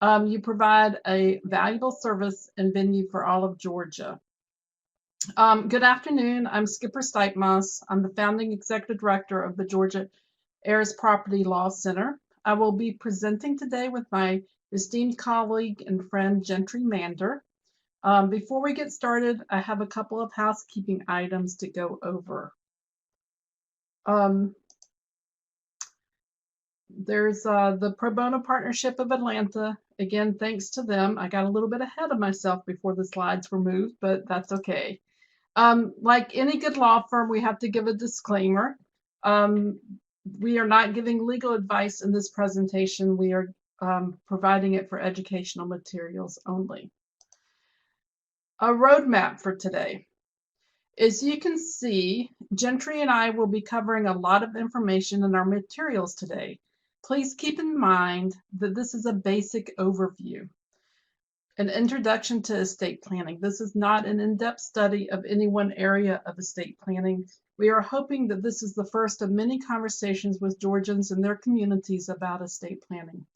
You provide a valuable service and venue for all of Georgia. Good afternoon. I'm Skipper Stipmoss. I'm the founding executive director of the Georgia HEIRS Property Law Center. I will be presenting today with my esteemed colleague and friend, Gentry Mander. Before we get started, I have a couple of housekeeping items to go over. There's the Pro Bono Partnership of Atlanta. Again, thanks to them. I got a little bit ahead of myself before the slides were moved, but that's okay. Like any good law firm, we have to give a disclaimer. We are not giving legal advice in this presentation. We are providing it for educational materials only. A roadmap for today. As you can see, Gentry and I will be covering a lot of information in our materials today. Please keep in mind that this is a basic overview. An introduction to estate planning. This is not an in-depth study of any one area of estate planning. We are hoping that this is the first of many conversations with Georgians and their communities about estate planning.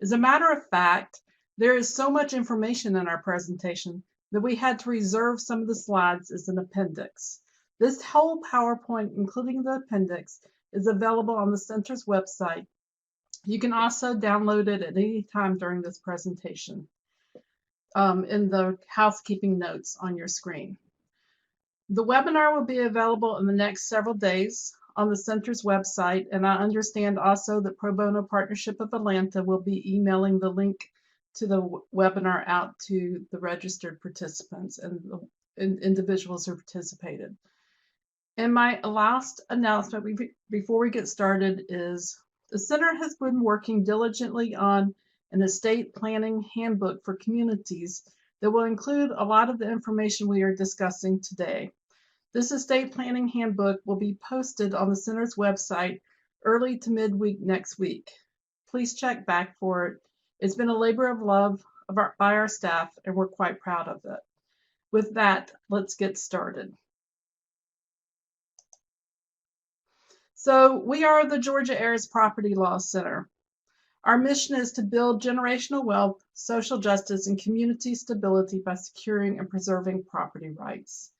As a matter of fact, there is so much information in our presentation that we had to reserve some of the slides as an appendix. This whole PowerPoint, including the appendix, is available on the center's website. You can also download it at any time during this presentation. In the housekeeping notes on your screen. The webinar will be available in the next several days on the center's website, and I understand also that Pro Bono Partnership of Atlanta will be emailing the link to the webinar out to the registered participants and the individuals who participated. And my last announcement before we get started is the center has been working diligently on an estate planning handbook for communities that will include a lot of the information we are discussing today. This estate planning handbook will be posted on the center's website early to midweek next week. Please check back for it. It's been a labor of love by our staff, and we're quite proud of it. With that, let's get started. So we are the Georgia HEIRS Property Law Center. Our mission is to build generational wealth, social justice, and community stability by securing and preserving property rights.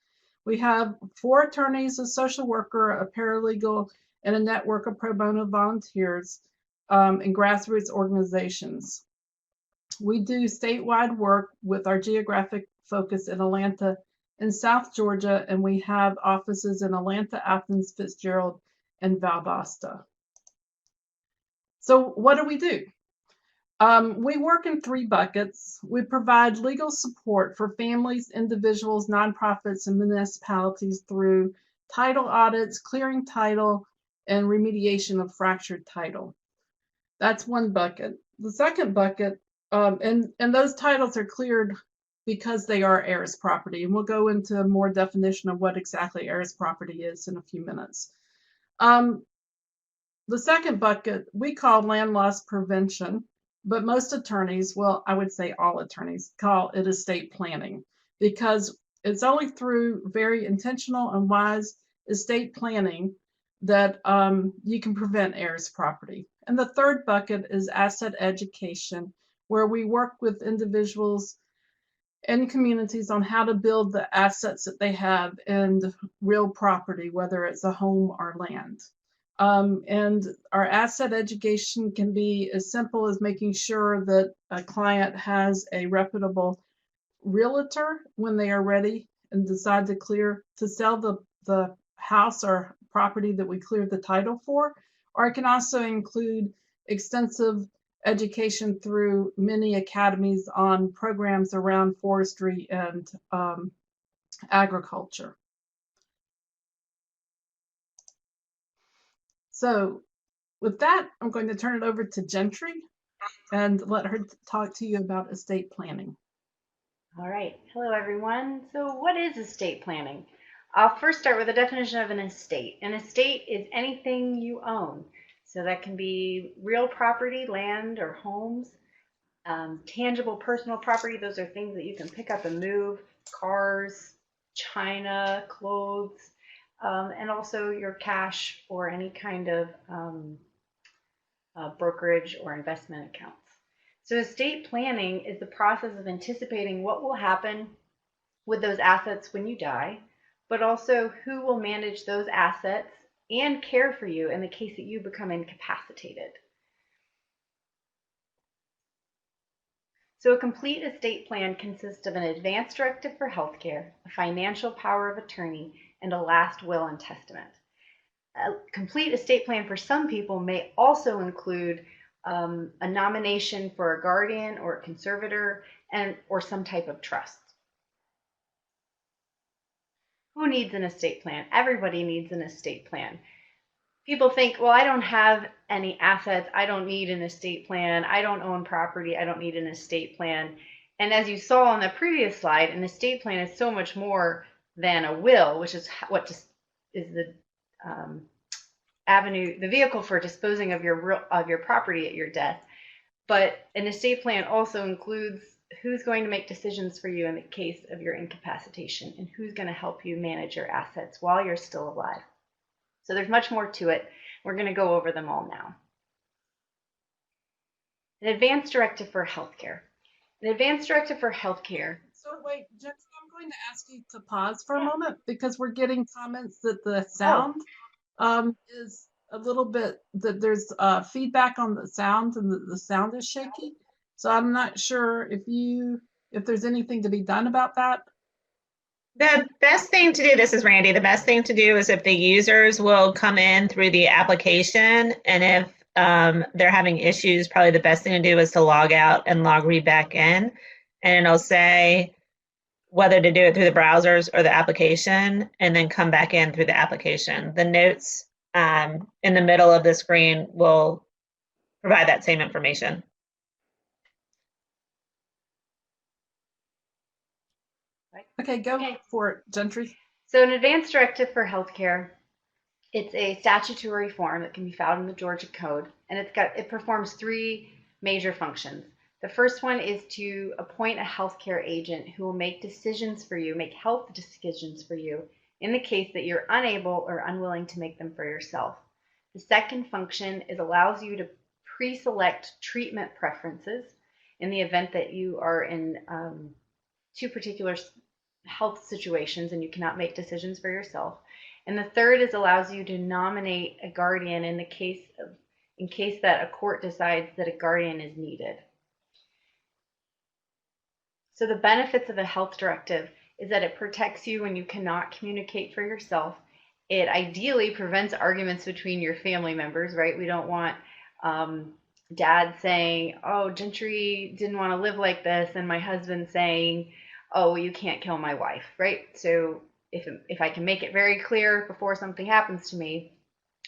We have 4 attorneys, a social worker, a paralegal, and a network of pro bono volunteers and grassroots organizations. We do statewide work with our geographic focus in Atlanta and South Georgia, and we have offices in Atlanta, Athens, Fitzgerald, and Valdosta. So what do? We work in 3 buckets. We provide legal support for families, individuals, nonprofits, and municipalities through title audits, clearing title, and remediation of fractured title. That's one bucket. The second bucket, and those titles are cleared because they are HEIRS property, and we'll go into more definition of what exactly HEIRS property is in a few minutes. The second bucket we call land loss prevention, but most attorneys, well, I would say all attorneys, call it estate planning because it's only through very intentional and wise estate planning that you can prevent HEIRS property. And the third bucket is asset education, where we work with individuals and communities on how to build the assets that they have in real property, whether it's a home or land. And our asset education can be as simple as making sure that a client has a reputable realtor when they are ready and decide to sell the house or property that we cleared the title for, or it can also include extensive education through many academies on programs around forestry and agriculture. So with that, I'm going to turn it over to Gentry and let her talk to you about estate planning. All right. Hello, everyone. So what is estate planning? I'll first start with a definition of an estate. An estate is anything you own. So that can be real property, land or homes, tangible personal property. Those are things that you can pick up and move, cars, china, clothes, and also your cash or any kind of brokerage or investment accounts. So estate planning is the process of anticipating what will happen with those assets when you die, but also who will manage those assets and care for you in the case that you become incapacitated. So a complete estate plan consists of an advance directive for healthcare, a financial power of attorney, and a last will and testament. A complete estate plan for some people may also include a nomination for a guardian or a conservator or some type of trust. Who needs an estate plan? Everybody needs an estate plan. People think, well, I don't have any assets. I don't need an estate plan. I don't own property. I don't need an estate plan. And as you saw on the previous slide, an estate plan is so much more than a will, which is what just is the avenue, the vehicle for disposing of your property at your death. But an estate plan also includes who's going to make decisions for you in the case of your incapacitation and who's going to help you manage your assets while you're still alive. So there's much more to it. We're going to go over them all now. An advance directive for healthcare. An advance directive for healthcare. So wait, Jensen, I'm going to ask you to pause for a moment because we're getting comments that the sound is a little bit, that there's feedback on the sound and the sound is shaky. So I'm not sure if there's anything to be done about that. The best thing to do, this is Randy, the best thing to do is if the users will come in through the application, and if they're having issues, probably the best thing to do is to log out and log back in, and it'll say whether to do it through the browsers or the application, and then come back in through the application. The notes in the middle of the screen will provide that same information. Okay, go for it, Gentry. So an advance directive for healthcare, it's a statutory form that can be found in the Georgia Code, and it performs three major functions. The first one is to appoint a healthcare agent who will make decisions for you, make health decisions for you, in the case that you're unable or unwilling to make them for yourself. The second function allows you to pre-select treatment preferences in the event that you are in two particular health situations and you cannot make decisions for yourself. And the third allows you to nominate a guardian in case that a court decides that a guardian is needed. So the benefits of a health directive is that it protects you when you cannot communicate for yourself. It ideally prevents arguments between your family members, right? We don't want dad saying, oh, Gentry didn't want to live like this, and my husband saying, oh, you can't kill my wife, right? So if I can make it very clear before something happens to me,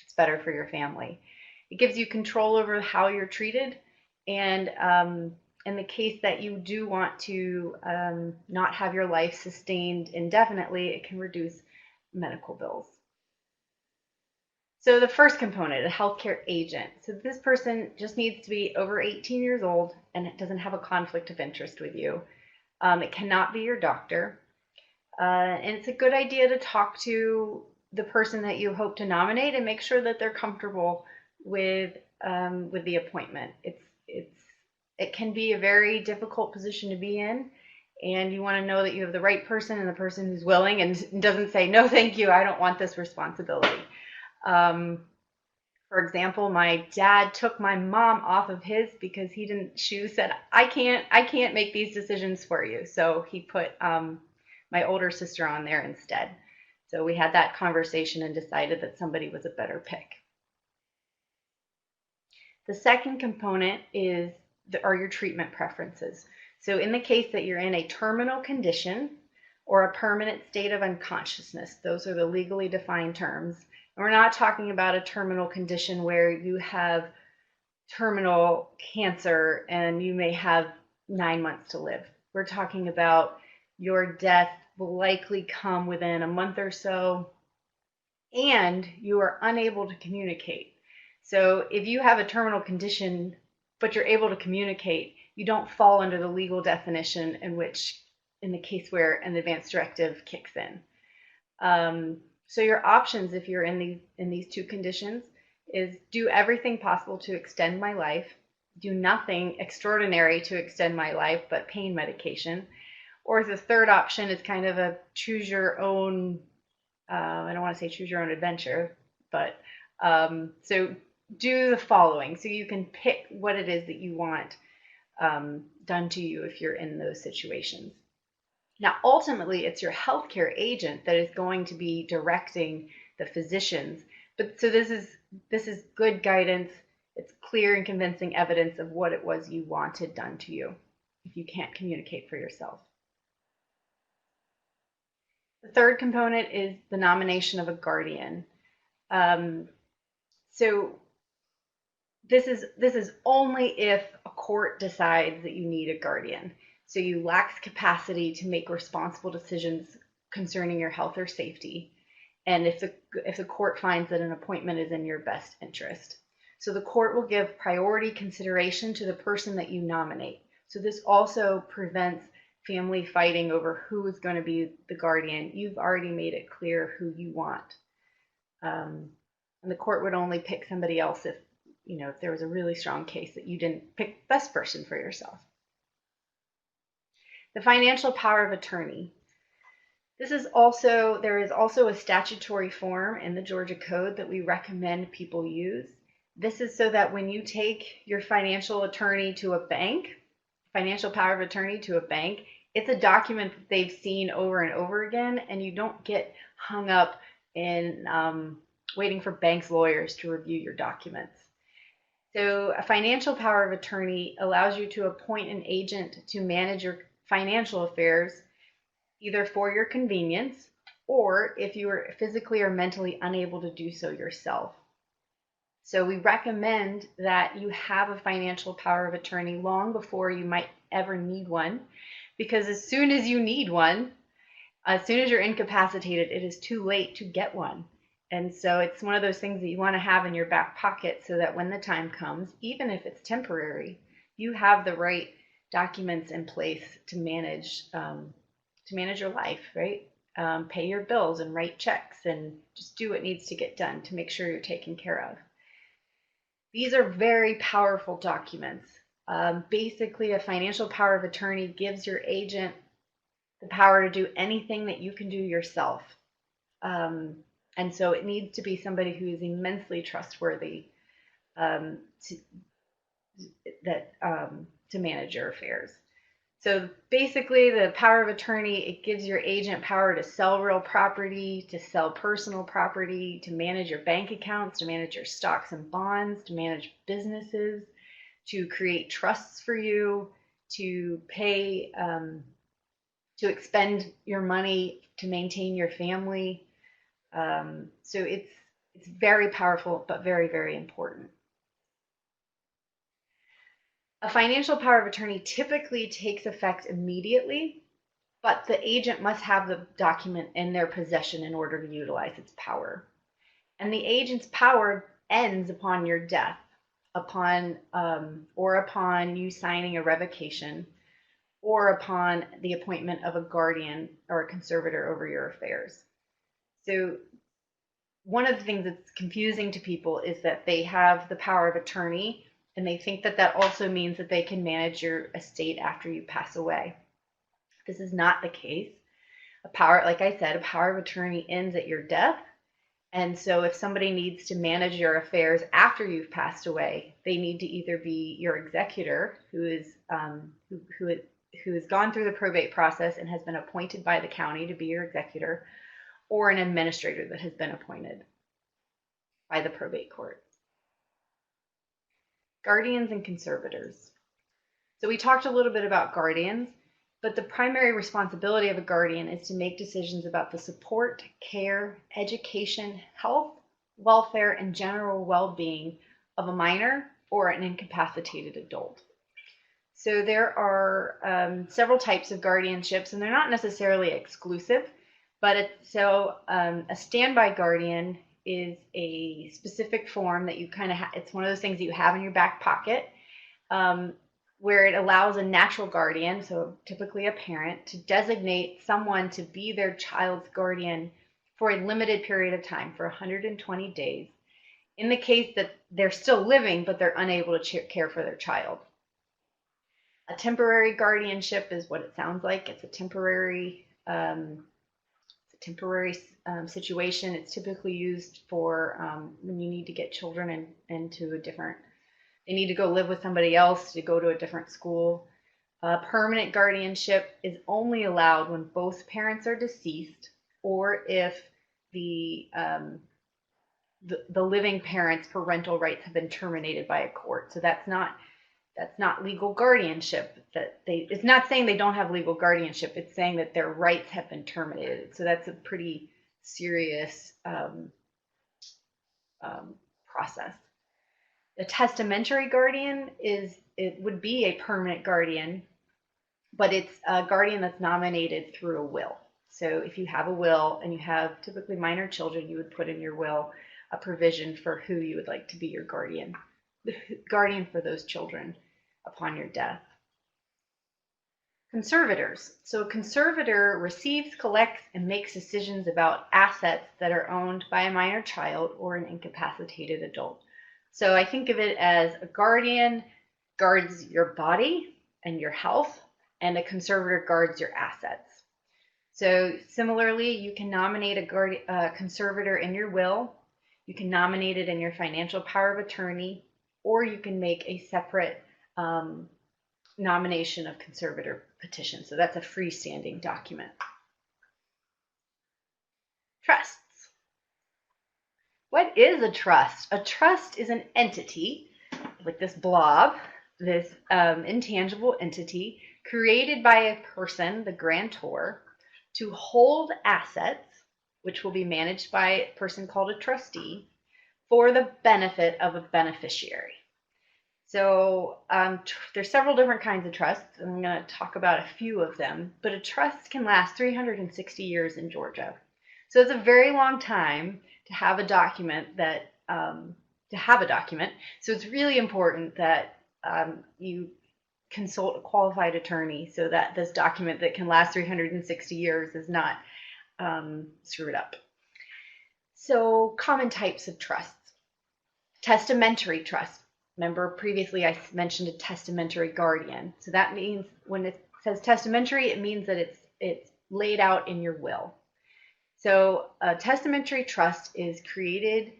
it's better for your family. It gives you control over how you're treated, and in the case that you do want to not have your life sustained indefinitely, it can reduce medical bills. So the first component, a healthcare agent. So this person just needs to be over 18 years old and it doesn't have a conflict of interest with you. It cannot be your doctor. And it's a good idea to talk to the person that you hope to nominate and make sure that they're comfortable with the appointment. It can be a very difficult position to be in, and you want to know that you have the right person and the person who's willing and doesn't say, no, thank you, I don't want this responsibility. For example, my dad took my mom off of his because she said, I can't make these decisions for you. So he put my older sister on there instead. So we had that conversation and decided that somebody was a better pick. The second component are your treatment preferences. So in the case that you're in a terminal condition or a permanent state of unconsciousness, those are the legally defined terms. And we're not talking about a terminal condition where you have terminal cancer and you may have 9 months to live. We're talking about your death will likely come within a month or so and you are unable to communicate. So if you have a terminal condition but you're able to communicate, you don't fall under the legal definition in the case where an advance directive kicks in. So your options, if you're in these two conditions, is do everything possible to extend my life, do nothing extraordinary to extend my life but pain medication. Or the third option is kind of a choose your own, I don't want to say choose your own adventure, but so do the following. So you can pick what it is that you want done to you if you're in those situations. Now, ultimately, it's your healthcare agent that is going to be directing the physicians. But so this is good guidance. It's clear and convincing evidence of what it was you wanted done to you if you can't communicate for yourself. The third component is the nomination of a guardian. So this is only if a court decides that you need a guardian. So you lack capacity to make responsible decisions concerning your health or safety, and if the court finds that an appointment is in your best interest. So the court will give priority consideration to the person that you nominate. So this also prevents family fighting over who is going to be the guardian. You've already made it clear who you want. And the court would only pick somebody else if there was a really strong case that you didn't pick the best person for yourself. The financial power of attorney. There is also a statutory form in the Georgia Code that we recommend people use. This is so that when you take your financial attorney to a bank, financial power of attorney to a bank, it's a document that they've seen over and over again, and you don't get hung up in waiting for banks' lawyers to review your documents. So a financial power of attorney allows you to appoint an agent to manage your financial affairs, either for your convenience or if you are physically or mentally unable to do so yourself. So we recommend that you have a financial power of attorney long before you might ever need one, because as soon as you need one, as soon as you're incapacitated, it is too late to get one. And so it's one of those things that you want to have in your back pocket so that when the time comes, even if it's temporary, you have the right documents in place to manage your life, right? Pay your bills and write checks and just do what needs to get done to make sure you're taken care of. These are very powerful documents. Basically, a financial power of attorney gives your agent the power to do anything that you can do yourself. And so it needs to be somebody who is immensely trustworthy to manage your affairs. So basically, the power of attorney, it gives your agent power to sell real property, to sell personal property, to manage your bank accounts, to manage your stocks and bonds, to manage businesses, to create trusts for you, to pay, to expend your money to maintain your family. So it's very powerful, but very, very important. A financial power of attorney typically takes effect immediately, but the agent must have the document in their possession in order to utilize its power. And the agent's power ends upon your death, or upon you signing a revocation, or upon the appointment of a guardian or a conservator over your affairs. So one of the things that's confusing to people is that they have the power of attorney, and they think that that also means that they can manage your estate after you pass away. This is not the case. Like I said, a power of attorney ends at your death. And so if somebody needs to manage your affairs after you've passed away, they need to either be your executor, who has gone through the probate process and has been appointed by the county to be your executor, or an administrator that has been appointed by the probate court. Guardians and conservators. So we talked a little bit about guardians, but the primary responsibility of a guardian is to make decisions about the support, care, education, health, welfare, and general well-being of a minor or an incapacitated adult. So there are several types of guardianships, and they're not necessarily exclusive, but a standby guardian is a specific form that you kind of it's one of those things that you have in your back pocket, where it allows a natural guardian, so typically a parent, to designate someone to be their child's guardian for a limited period of time, for 120 days. in the case that they're still living, but they're unable to care for their child. A temporary guardianship is what it sounds like. It's a temporary situation. It's typically used for when you need to get children into a different, they need to go live with somebody else, to go to a different school. Permanent guardianship is only allowed when both parents are deceased, or if the living parent's parental rights have been terminated by a court. So that's not legal guardianship. It's not saying they don't have legal guardianship. It's saying that their rights have been terminated. So that's a pretty serious process. The testamentary guardian would be a permanent guardian, but it's a guardian that's nominated through a will. So if you have a will and you have typically minor children, you would put in your will a provision for who you would like to be your guardian for those children upon your death. Conservators. So a conservator receives, collects, and makes decisions about assets that are owned by a minor child or an incapacitated adult. So I think of it as a guardian guards your body and your health, and a conservator guards your assets. So similarly, you can nominate a conservator in your will, you can nominate it in your financial power of attorney, or you can make a separate nomination of conservator petition. So that's a freestanding document. Trusts. What is a trust? A trust is an entity, like this blob, this intangible entity created by a person, the grantor, to hold assets, which will be managed by a person called a trustee, for the benefit of a beneficiary. So there's several different kinds of trusts. I'm going to talk about a few of them, but a trust can last 360 years in Georgia. So it's a very long time to have a document So it's really important that you consult a qualified attorney so that this document that can last 360 years is not screwed up. So common types of trusts. Testamentary trust. Remember previously I mentioned a testamentary guardian. So that means when it says testamentary, it means that it's laid out in your will. So a testamentary trust is created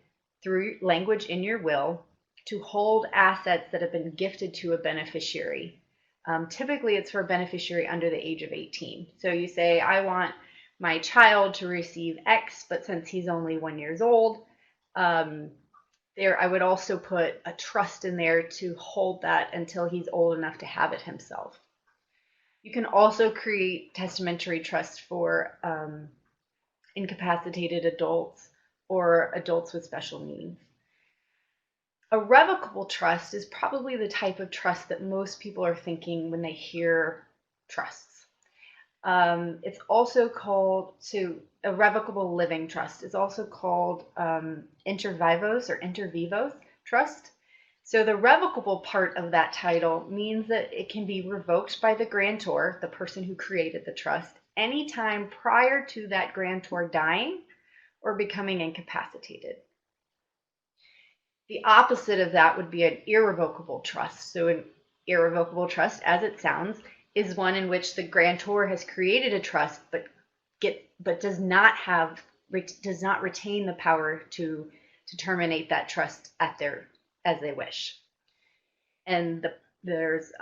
through language in your will to hold assets that have been gifted to a beneficiary. Typically it's for a beneficiary under the age of 18. So you say, I want my child to receive X, but since he's only 1 year old, I would also put a trust in there to hold that until he's old enough to have it himself. You can also create testamentary trusts for incapacitated adults or adults with special needs. A revocable trust is probably the type of trust that most people are thinking when they hear trusts. It's also called, a revocable living trust is also called inter vivos or inter vivos trust. So the revocable part of that title means that it can be revoked by the grantor, the person who created the trust, anytime prior to that grantor dying or becoming incapacitated. The opposite of that would be an irrevocable trust. So an irrevocable trust, as it sounds, is one in which the grantor has created a trust but does not retain the power to terminate that trust as they wish. And there's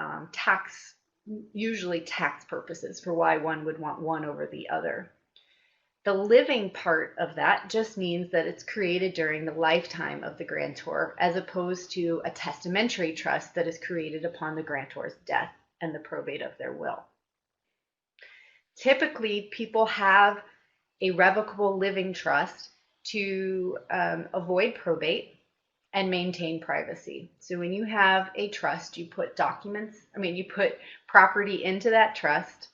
usually tax purposes for why one would want one over the other. The living part of that just means that it's created during the lifetime of the grantor, as opposed to a testamentary trust that is created upon the grantor's death and the probate of their will. Typically, people have a revocable living trust to avoid probate and maintain privacy. So when you have a trust, you put you put property into that trust.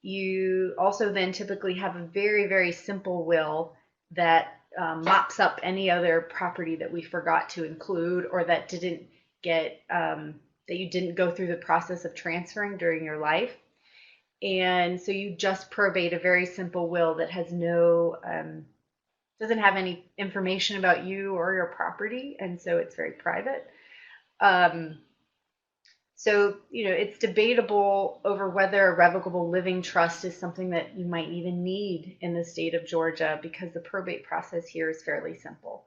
You also then typically have a very, very simple will that mops up any other property that we forgot to include or that didn't get that you didn't go through the process of transferring during your life. And so you just probate a very simple will that has no doesn't have any information about you or your property, and so it's very private. So, it's debatable over whether a revocable living trust is something that you might even need in the state of Georgia, because the probate process here is fairly simple.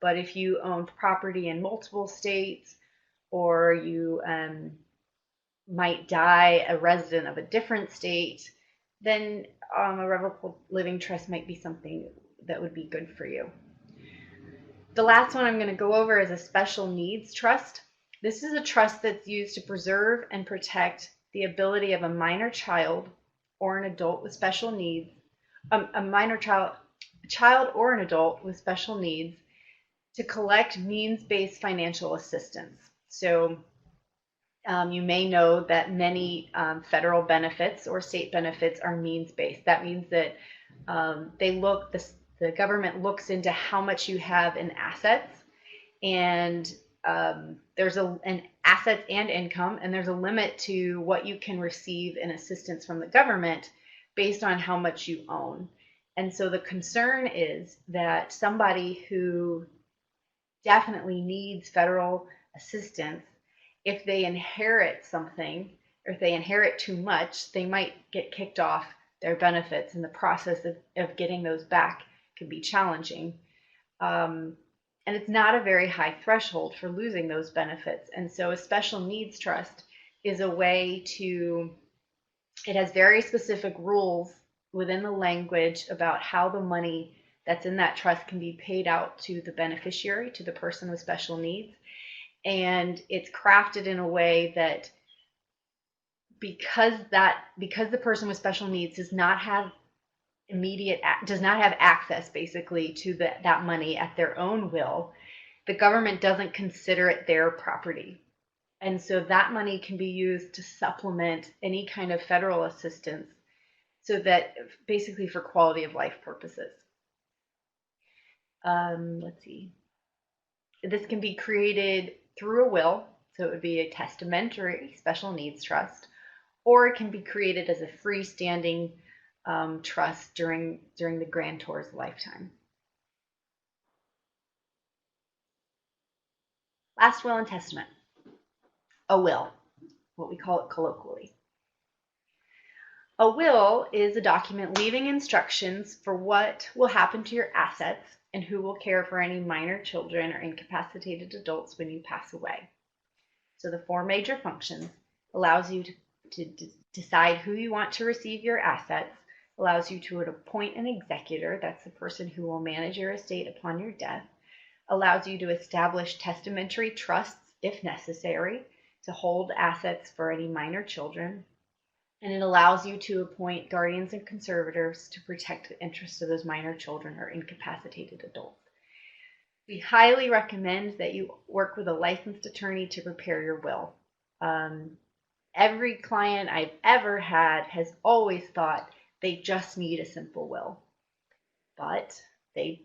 But if you own property in multiple states, or you might die a resident of a different state, then a revocable living trust might be something that would be good for you. The last one I'm going to go over is a special needs trust. This is a trust that's used to preserve and protect the ability of a minor child or an adult with special needs, a child or an adult with special needs, to collect means-based financial assistance. So you may know that many federal benefits or state benefits are means-based. That means that the government looks into how much you have in assets, and there's an assets and income, and there's a limit to what you can receive in assistance from the government based on how much you own. And so the concern is that somebody who definitely needs federal assistance, if they inherit something, or if they inherit too much, they might get kicked off their benefits, and the process of getting those back can be challenging. And it's not a very high threshold for losing those benefits. And so a special needs trust is a way it has very specific rules within the language about how the money that's in that trust can be paid out to the beneficiary, to the person with special needs. And it's crafted in a way that because the person with special needs does not have access basically to that money at their own will, the government doesn't consider it their property. And so that money can be used to supplement any kind of federal assistance, so that basically for quality of life purposes. Let's see. This can be created through a will, so it would be a testamentary special needs trust, or it can be created as a freestanding trust during the grantor's lifetime. Last will and testament. A will, what we call it colloquially. A will is a document leaving instructions for what will happen to your assets and who will care for any minor children or incapacitated adults when you pass away. So the 4 major functions: allows you to decide who you want to receive your assets, allows you to appoint an executor, that's the person who will manage your estate upon your death, allows you to establish testamentary trusts if necessary to hold assets for any minor children, and it allows you to appoint guardians and conservators to protect the interests of those minor children or incapacitated adults. We highly recommend that you work with a licensed attorney to prepare your will. Every client I've ever had has always thought they just need a simple will, but they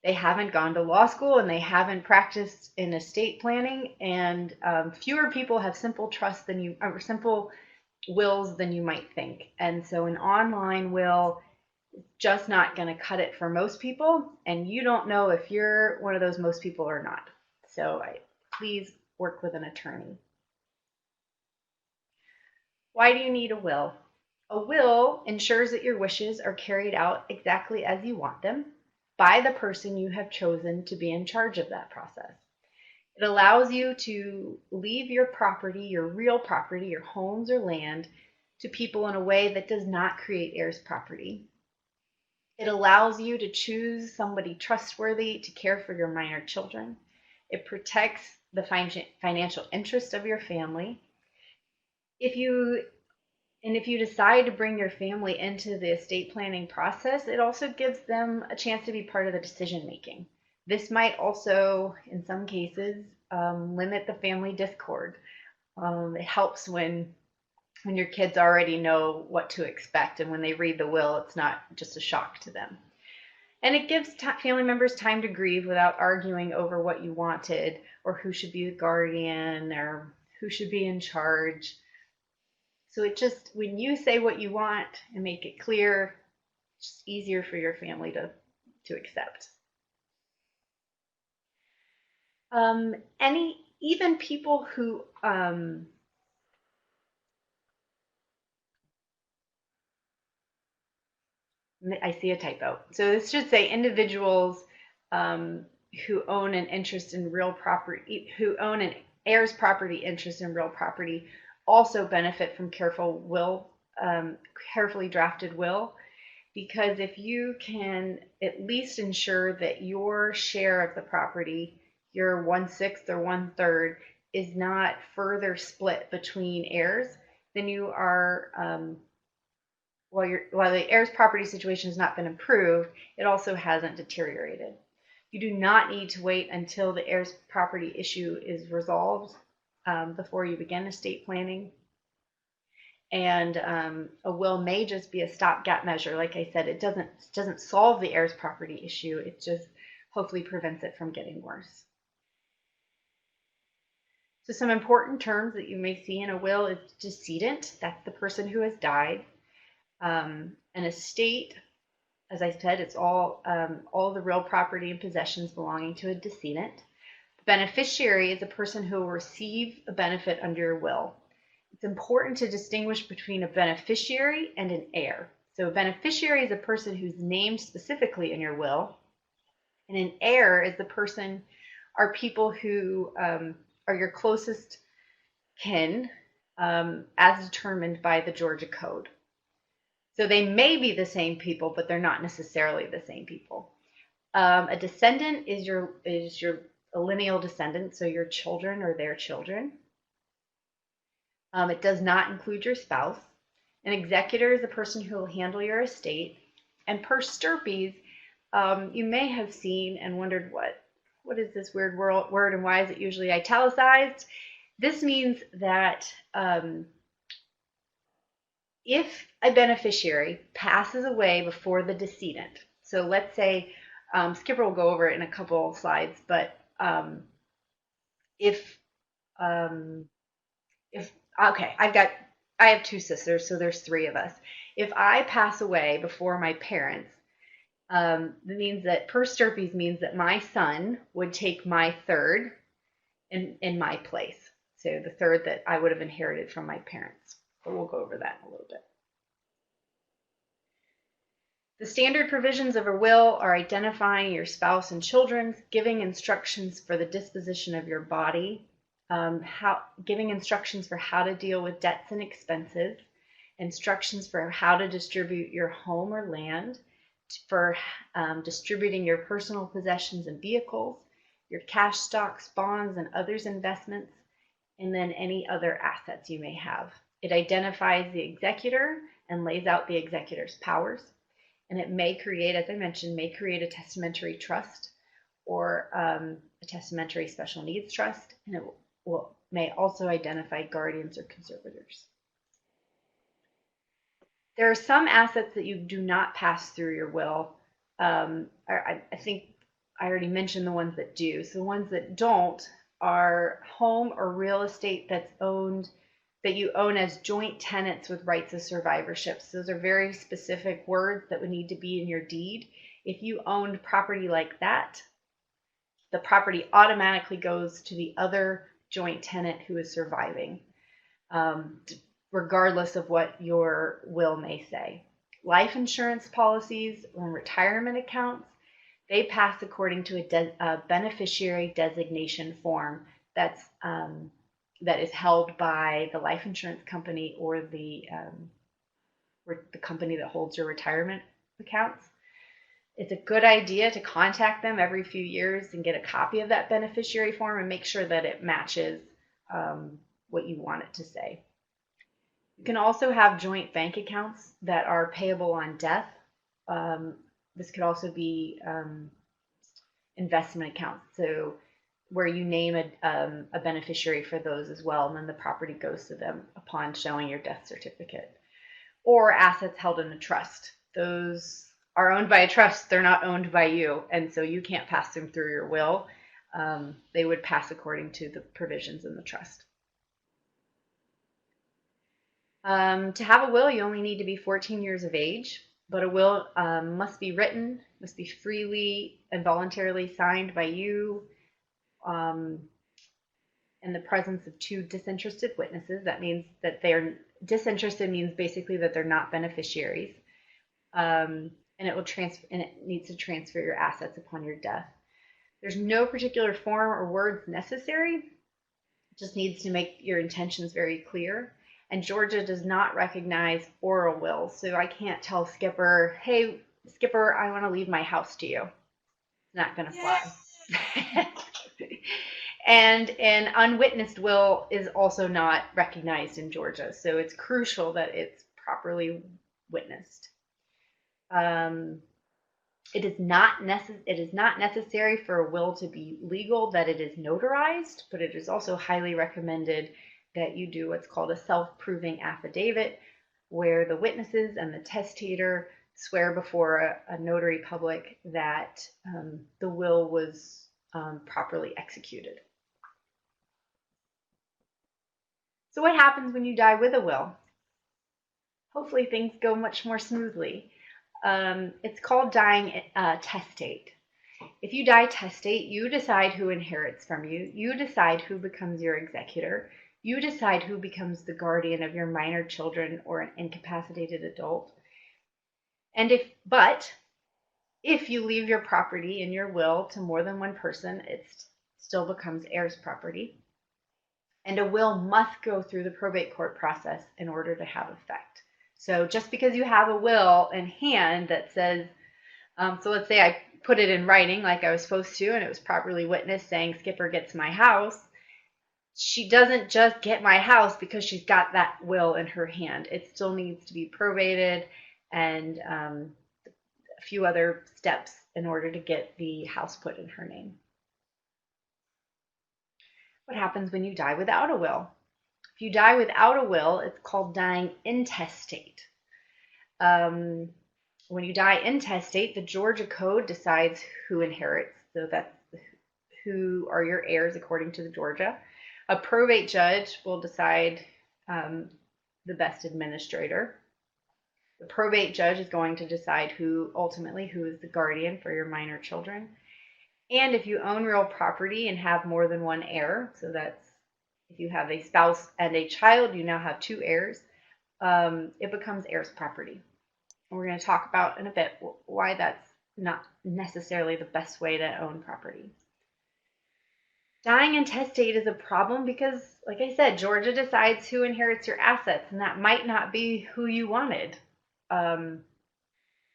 haven't gone to law school and they haven't practiced in estate planning, and fewer people have simple trusts simple wills than you might think. And so an online will is just not going to cut it for most people, and you don't know if you're one of those most people or not. So please work with an attorney. Why do you need a will? A will ensures that your wishes are carried out exactly as you want them by the person you have chosen to be in charge of that process. It allows you to leave your property, your real property, your homes or land, to people in a way that does not create heirs property. It allows you to choose somebody trustworthy to care for your minor children. It protects the financial interest of your family. If you decide to bring your family into the estate planning process, it also gives them a chance to be part of the decision making. This might also, in some cases, limit the family discord. It helps when your kids already know what to expect, and when they read the will, it's not just a shock to them. And it gives family members time to grieve without arguing over what you wanted, or who should be the guardian, or who should be in charge. So when you say what you want and make it clear, it's just easier for your family to to accept. Even people who I see a typo. So this should say individuals who own an interest in real property, who own an heirs property interest in real property, also benefit from carefully drafted will, because if you can at least ensure that your share of the property, your 1/6 or 1/3, is not further split between heirs, then you are while the heirs property situation has not been improved, it also hasn't deteriorated. You do not need to wait until the heirs property issue is resolved before you begin estate planning. And a will may just be a stopgap measure. Like I said, it doesn't solve the heirs property issue. It just hopefully prevents it from getting worse. So some important terms that you may see in a will is decedent. That's the person who has died. An estate, as I said, it's all the real property and possessions belonging to a decedent. The beneficiary is a person who will receive a benefit under your will. It's important to distinguish between a beneficiary and an heir. So a beneficiary is a person who's named specifically in your will, and an heir is are people who are your closest kin as determined by the Georgia Code. So they may be the same people, but they're not necessarily the same people. A descendant is a lineal descendant, so your children or their children. It does not include your spouse. An executor is a person who will handle your estate. And per stirpes, you may have seen and wondered what is this weird word and why is it usually italicized? This means that if a beneficiary passes away before the decedent, so let's say, Skipper will go over it in a couple of slides, but okay, I have two sisters, so there's three of us. If I pass away before my parents, that means that per stirpes means that my son would take my third in my place. So the third that I would have inherited from my parents. But we'll go over that in a little bit. The standard provisions of a will are identifying your spouse and children, giving instructions for the disposition of your body, giving instructions for how to deal with debts and expenses, instructions for how to distribute your home or land, for distributing your personal possessions and vehicles, your cash stocks, bonds, and others investments, and then any other assets you may have. It identifies the executor and lays out the executor's powers. And it may create, as I mentioned, a testamentary trust or a testamentary special needs trust. And it may also identify guardians or conservators. There are some assets that you do not pass through your will. I think I already mentioned the ones that do. So the ones that don't are home or real estate that you own as joint tenants with rights of survivorship. So those are very specific words that would need to be in your deed. If you owned property like that, the property automatically goes to the other joint tenant who is surviving, regardless of what your will may say. Life insurance policies and retirement accounts, they pass according to a beneficiary designation form that is held by the life insurance company or the company that holds your retirement accounts. It's a good idea to contact them every few years and get a copy of that beneficiary form and make sure that it matches what you want it to say. You can also have joint bank accounts that are payable on death. This could also be investment accounts, so where you name a beneficiary for those as well, and then the property goes to them upon showing your death certificate. Or assets held in a trust. Those are owned by a trust, they're not owned by you, and so you can't pass them through your will. They would pass according to the provisions in the trust. To have a will, you only need to be 14 years of age. But a will must be written, must be freely and voluntarily signed by you in the presence of two disinterested witnesses. That means that they're disinterested, means basically that they're not beneficiaries. And it will transfer, and it needs to transfer your assets upon your death. There's no particular form or words necessary. It just needs to make your intentions very clear. And Georgia does not recognize oral wills, so I can't tell Skipper, hey, Skipper, I want to leave my house to you. It's not going to fly. And an unwitnessed will is also not recognized in Georgia, so it's crucial that it's properly witnessed. It is not necessary for a will to be legal that it is notarized, but it is also highly recommended that you do what's called a self-proving affidavit, where the witnesses and the testator swear before a notary public that the will was properly executed. So what happens when you die with a will? Hopefully things go much more smoothly. It's called dying testate. If you die testate, you decide who inherits from you. You decide who becomes your executor. You decide who becomes the guardian of your minor children or an incapacitated adult. And if you leave your property in your will to more than one person, it still becomes heirs property. And a will must go through the probate court process in order to have effect. So just because you have a will in hand that says, so let's say I put it in writing like I was supposed to, and it was properly witnessed saying Skipper gets my house, she doesn't just get my house because she's got that will in her hand. It still needs to be probated and a few other steps in order to get the house put in her name. What happens when you die without a will? If you die without a will, it's called dying intestate. When you die intestate, the Georgia Code decides who inherits, so that's who are your heirs according to the Georgia. A probate judge will decide the best administrator. The probate judge is going to decide who is the guardian for your minor children. And if you own real property and have more than one heir, so that's if you have a spouse and a child, you now have two heirs, it becomes heirs property. And we're going to talk about in a bit why that's not necessarily the best way to own property. Dying intestate is a problem because, like I said, Georgia decides who inherits your assets, and that might not be who you wanted.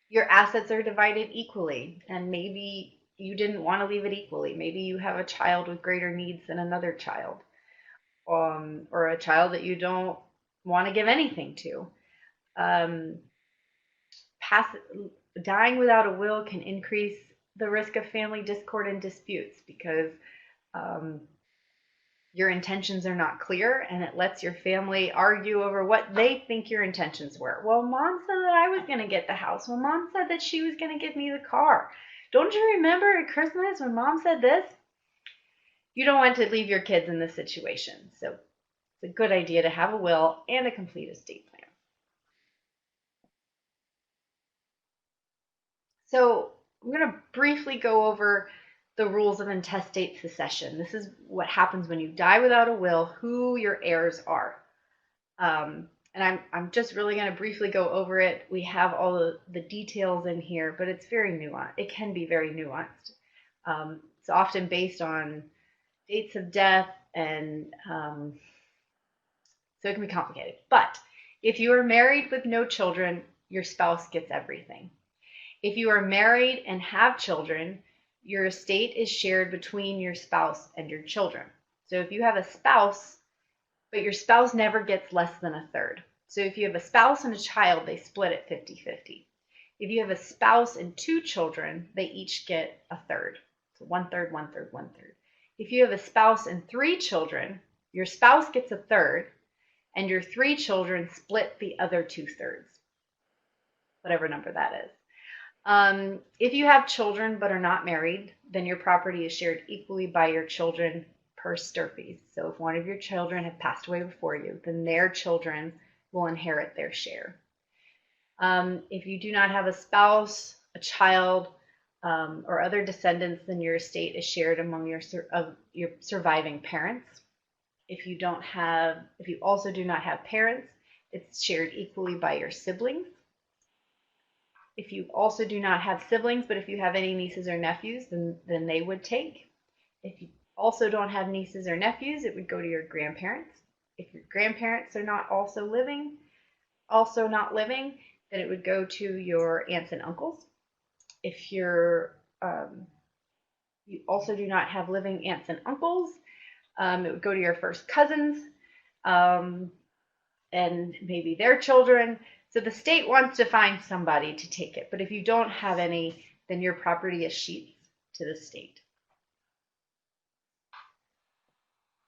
Your assets are divided equally, and maybe you didn't want to leave it equally. Maybe you have a child with greater needs than another child, or a child that you don't want to give anything to. Dying without a will can increase the risk of family discord and disputes because your intentions are not clear, and it lets your family argue over what they think your intentions were. Well, Mom said that I was going to get the house. Well, Mom said that she was going to give me the car. Don't you remember at Christmas when Mom said this? You don't want to leave your kids in this situation. So it's a good idea to have a will and a complete estate plan. So I'm going to briefly go over the rules of intestate succession. This is what happens when you die without a will, who your heirs are. And I'm just really going to briefly go over it. We have all the details in here, but it's very nuanced. It can be very nuanced. It's often based on dates of death, and so it can be complicated. But if you are married with no children, your spouse gets everything. If you are married and have children, your estate is shared between your spouse and your children. So if you have a spouse, but your spouse never gets less than a third. So if you have a spouse and a child, they split it 50-50. If you have a spouse and two children, they each get a third. So 1/3, 1/3, 1/3. If you have a spouse and three children, your spouse gets a third, and your three children split the other 2/3, whatever number that is. If you have children but are not married, then your property is shared equally by your children per stirpes. So if one of your children have passed away before you, then their children will inherit their share. If you do not have a spouse, a child, or other descendants, then your estate is shared among your surviving parents. If you also do not have parents, it's shared equally by your siblings. If you also do not have siblings, but if you have any nieces or nephews, then they would take. If you also don't have nieces or nephews, it would go to your grandparents. If your grandparents are not not living, then it would go to your aunts and uncles. If you also do not have living aunts and uncles, it would go to your first cousins, and maybe their children. So the state wants to find somebody to take it, but if you don't have any, then your property is sheets to the state.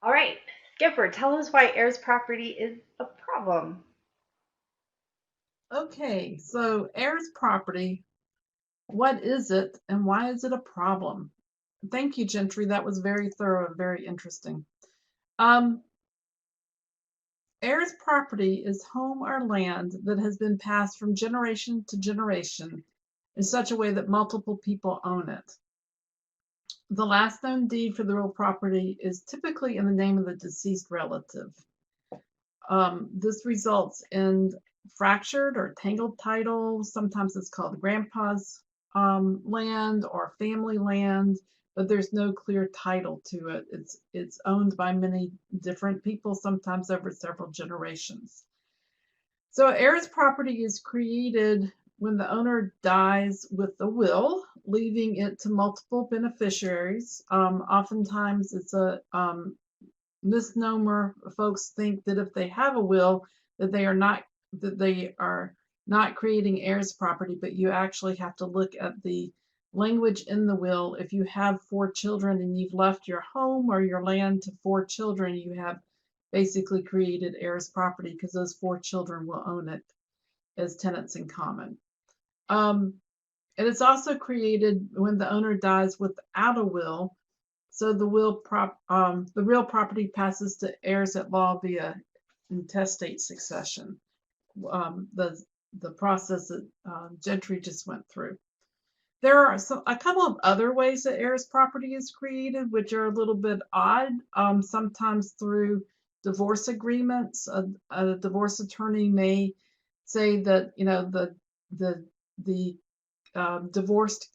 All right, Skipper, tell us why heirs property is a problem. Okay, so heirs property, what is it and why is it a problem? Thank you, Gentry. That was very thorough and very interesting. Heirs property is home or land that has been passed from generation to generation in such a way that multiple people own it. The last known deed for the real property is typically in the name of the deceased relative. This results in fractured or tangled title. Sometimes it's called grandpa's land or family land, but there's no clear title to it. It's owned by many different people, sometimes over several generations. So heirs property is created when the owner dies with a will, leaving it to multiple beneficiaries. Oftentimes it's a misnomer. Folks think that if they have a will, that they are not creating heirs property, but you actually have to look at the language in the will. If you have 4 children and you've left your home or your land to 4 children, you have basically created heirs property because those 4 children will own it as tenants in common. And it's also created when the owner dies without a will, so the real property passes to heirs at law via intestate succession. The process that Gentry just went through. There are a couple of other ways that heirs property is created, which are a little bit odd. Sometimes through divorce agreements, a divorce attorney may say that the divorced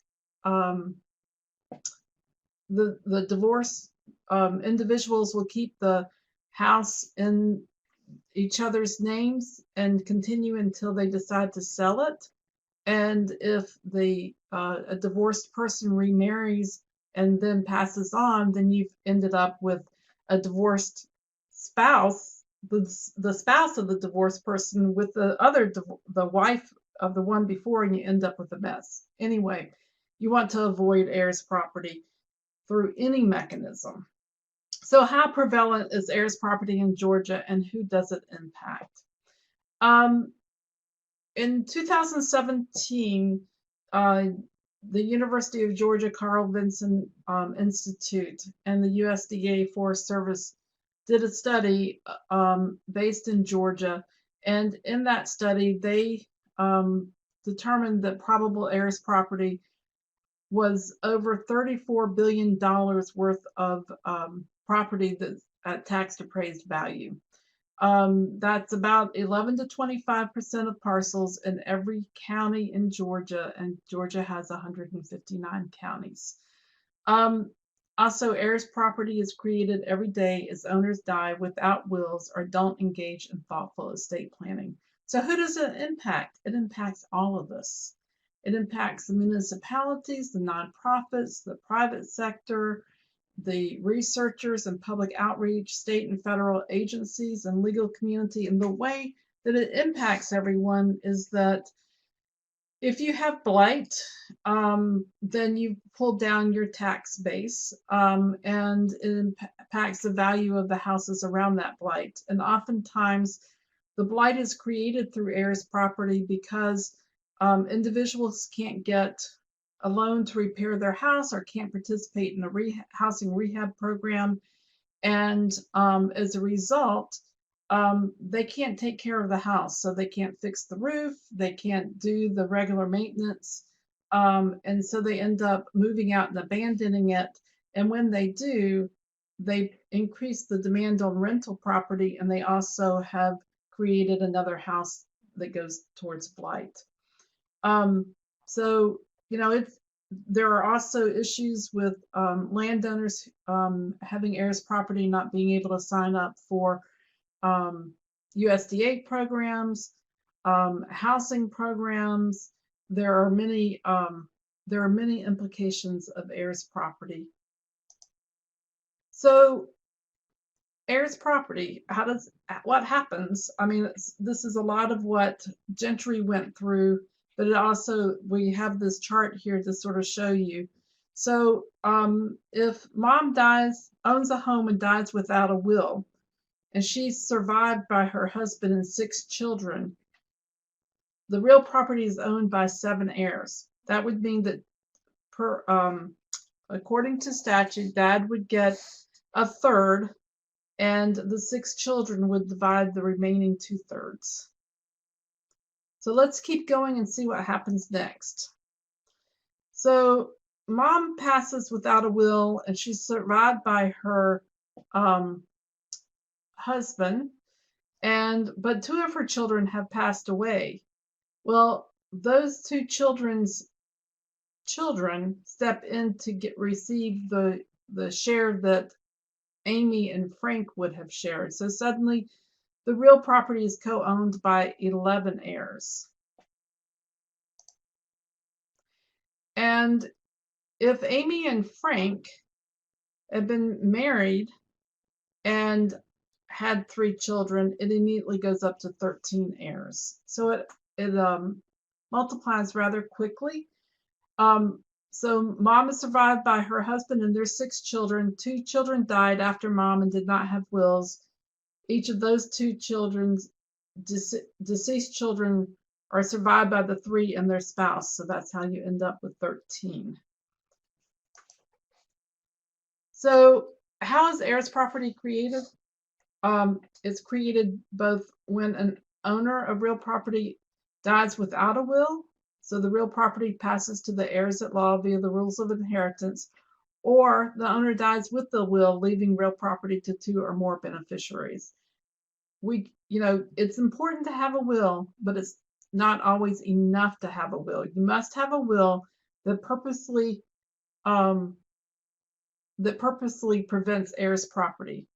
the divorced individuals will keep the house in each other's names and continue until they decide to sell it. And if a divorced person remarries and then passes on, then you've ended up with a divorced spouse, the spouse of the divorced person with the wife of the one before, and you end up with a mess. Anyway, you want to avoid heirs property through any mechanism. So how prevalent is heirs property in Georgia, and who does it impact? In 2017, the University of Georgia Carl Vinson Institute and the USDA Forest Service did a study based in Georgia, and in that study they determined that probable heirs property was over $34 billion worth of property that's at tax appraised value. That's about 11 to 25% of parcels in every county in Georgia, and Georgia has 159 counties. Also, heirs property is created every day as owners die without wills or don't engage in thoughtful estate planning. So who does it impact? It impacts all of us. It impacts the municipalities, the nonprofits, the private sector, the researchers and public outreach, state and federal agencies and legal community. And the way that it impacts everyone is that if you have blight, then you pull down your tax base, and it impacts the value of the houses around that blight. And oftentimes the blight is created through heirs property because individuals can't get a loan to repair their house or can't participate in a housing rehab program. And as a result, they can't take care of the house, so they can't fix the roof, they can't do the regular maintenance, and so they end up moving out and abandoning it. And when they do, they increase the demand on rental property, and they also have created another house that goes towards blight. So, you know, there are also issues with landowners having heirs property not being able to sign up for USDA programs, housing programs. There are many implications of heirs property. So heirs property, what happens? I mean, this is a lot of what Gentry went through, but it also, we have this chart here to sort of show you. So if mom owns a home and dies without a will, and she's survived by her husband and 6 children, the real property is owned by 7 heirs. That would mean that according to statute, dad would get a third, and the 6 children would divide the remaining 2/3. So let's keep going and see what happens next. So mom passes without a will, and she's survived by her husband, but 2 of her children have passed away. Well, those 2 children's children step in to receive the share that Amy and Frank would have shared. So suddenly the real property is co-owned by 11 heirs. And if Amy and Frank had been married and had 3 children, it immediately goes up to 13 heirs. So it multiplies rather quickly. So mom is survived by her husband and their 6 children. 2 children died after mom and did not have wills. Each of those 2 children's deceased children are survived by the 3 and their spouse. So that's how you end up with 13. So how is heirs property created? It's created both when an owner of real property dies without a will, so the real property passes to the heirs at law via the rules of inheritance, or the owner dies with the will, leaving real property to 2 or more beneficiaries. It's important to have a will, but it's not always enough to have a will. You must have a will that purposely prevents heirs property.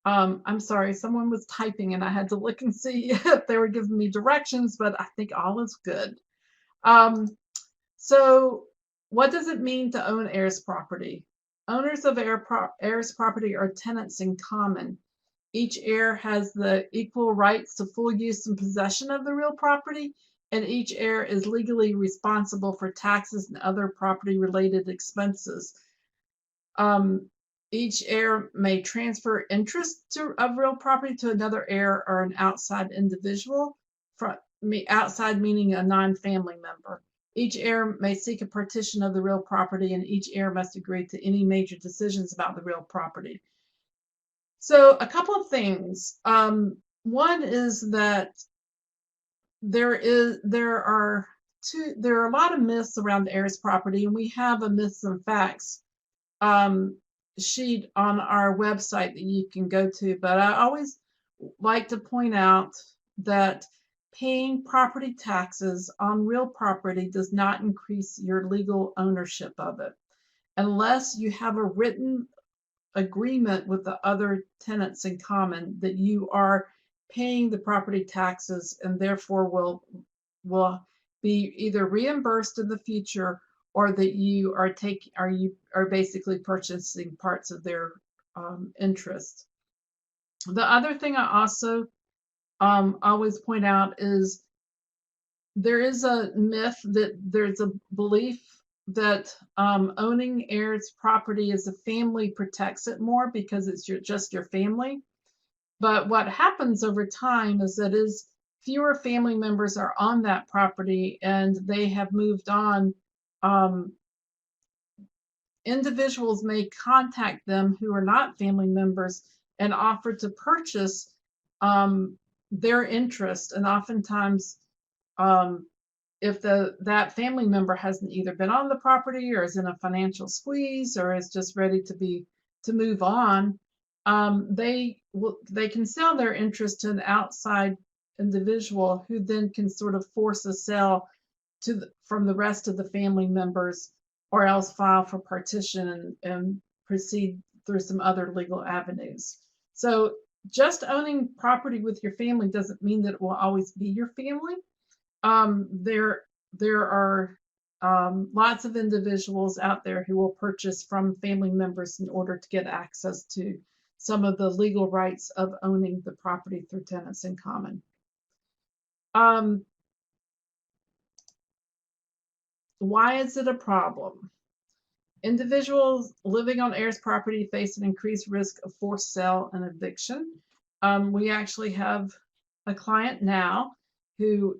I'm sorry, someone was typing and I had to look and see if they were giving me directions, but I think all is good. So what does it mean to own heirs property? Owners of heirs property are tenants in common. Each heir has the equal rights to full use and possession of the real property, and each heir is legally responsible for taxes and other property-related expenses. Each heir may transfer interest of real property to another heir or an outside individual, outside meaning a non-family member. Each heir may seek a partition of the real property, and each heir must agree to any major decisions about the real property. So a couple of things. One is that there are a lot of myths around the heirs property, and we have a myths and facts sheet on our website that you can go to. But I always like to point out that paying property taxes on real property does not increase your legal ownership of it unless you have a written agreement with the other tenants in common that you are paying the property taxes and therefore will be either reimbursed in the future or that you are basically purchasing parts of their interest. The other thing I also always point out is there is a myth that there's a belief that owning heirs property as a family protects it more because it's just your family. But what happens over time is that fewer family members are on that property and they have moved on. individuals may contact them who are not family members and offer to purchase their interest. And oftentimes, if that family member hasn't either been on the property or is in a financial squeeze or is just ready to move on, they can sell their interest to an outside individual who then can sort of force a sale from the rest of the family members, or else file for partition and proceed through some other legal avenues. So just owning property with your family doesn't mean that it will always be your family. There are lots of individuals out there who will purchase from family members in order to get access to some of the legal rights of owning the property through tenants in common. Why is it a problem? Individuals living on heirs property face an increased risk of forced sale and eviction. We actually have a client now who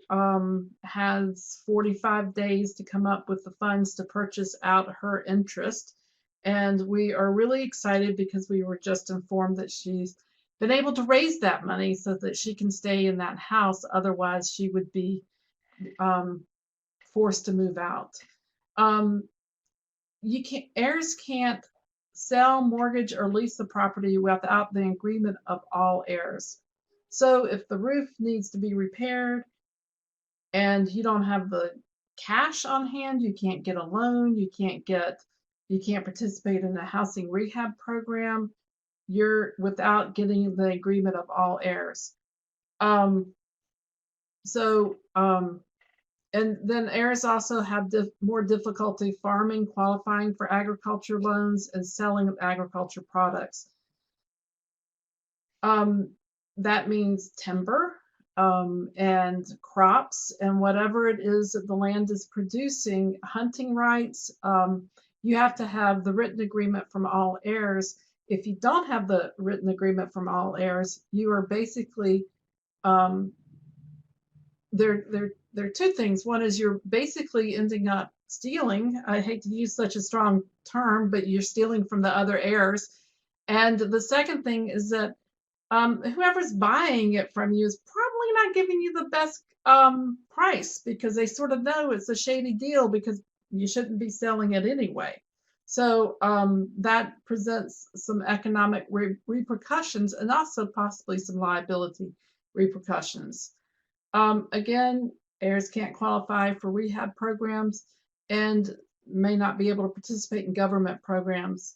has 45 days to come up with the funds to purchase out her interest. And we are really excited because we were just informed that she's been able to raise that money so that she can stay in that house. Otherwise, she would be forced to move out. Heirs can't sell, mortgage, or lease the property without the agreement of all heirs. So if the roof needs to be repaired and you don't have the cash on hand, you can't get a loan, you can't participate in a housing rehab program, you're without getting the agreement of all heirs. And then heirs also have more difficulty farming, qualifying for agriculture loans, and selling of agriculture products. That means timber and crops and whatever it is that the land is producing, hunting rights. You have to have the written agreement from all heirs. If you don't have the written agreement from all heirs, you are basically there are two things. One is you're basically ending up stealing. I hate to use such a strong term, but you're stealing from the other heirs. And the second thing is that whoever's buying it from you is probably not giving you the best price, because they sort of know it's a shady deal because you shouldn't be selling it anyway. So that presents some economic repercussions and also possibly some liability repercussions. Again, heirs can't qualify for rehab programs and may not be able to participate in government programs.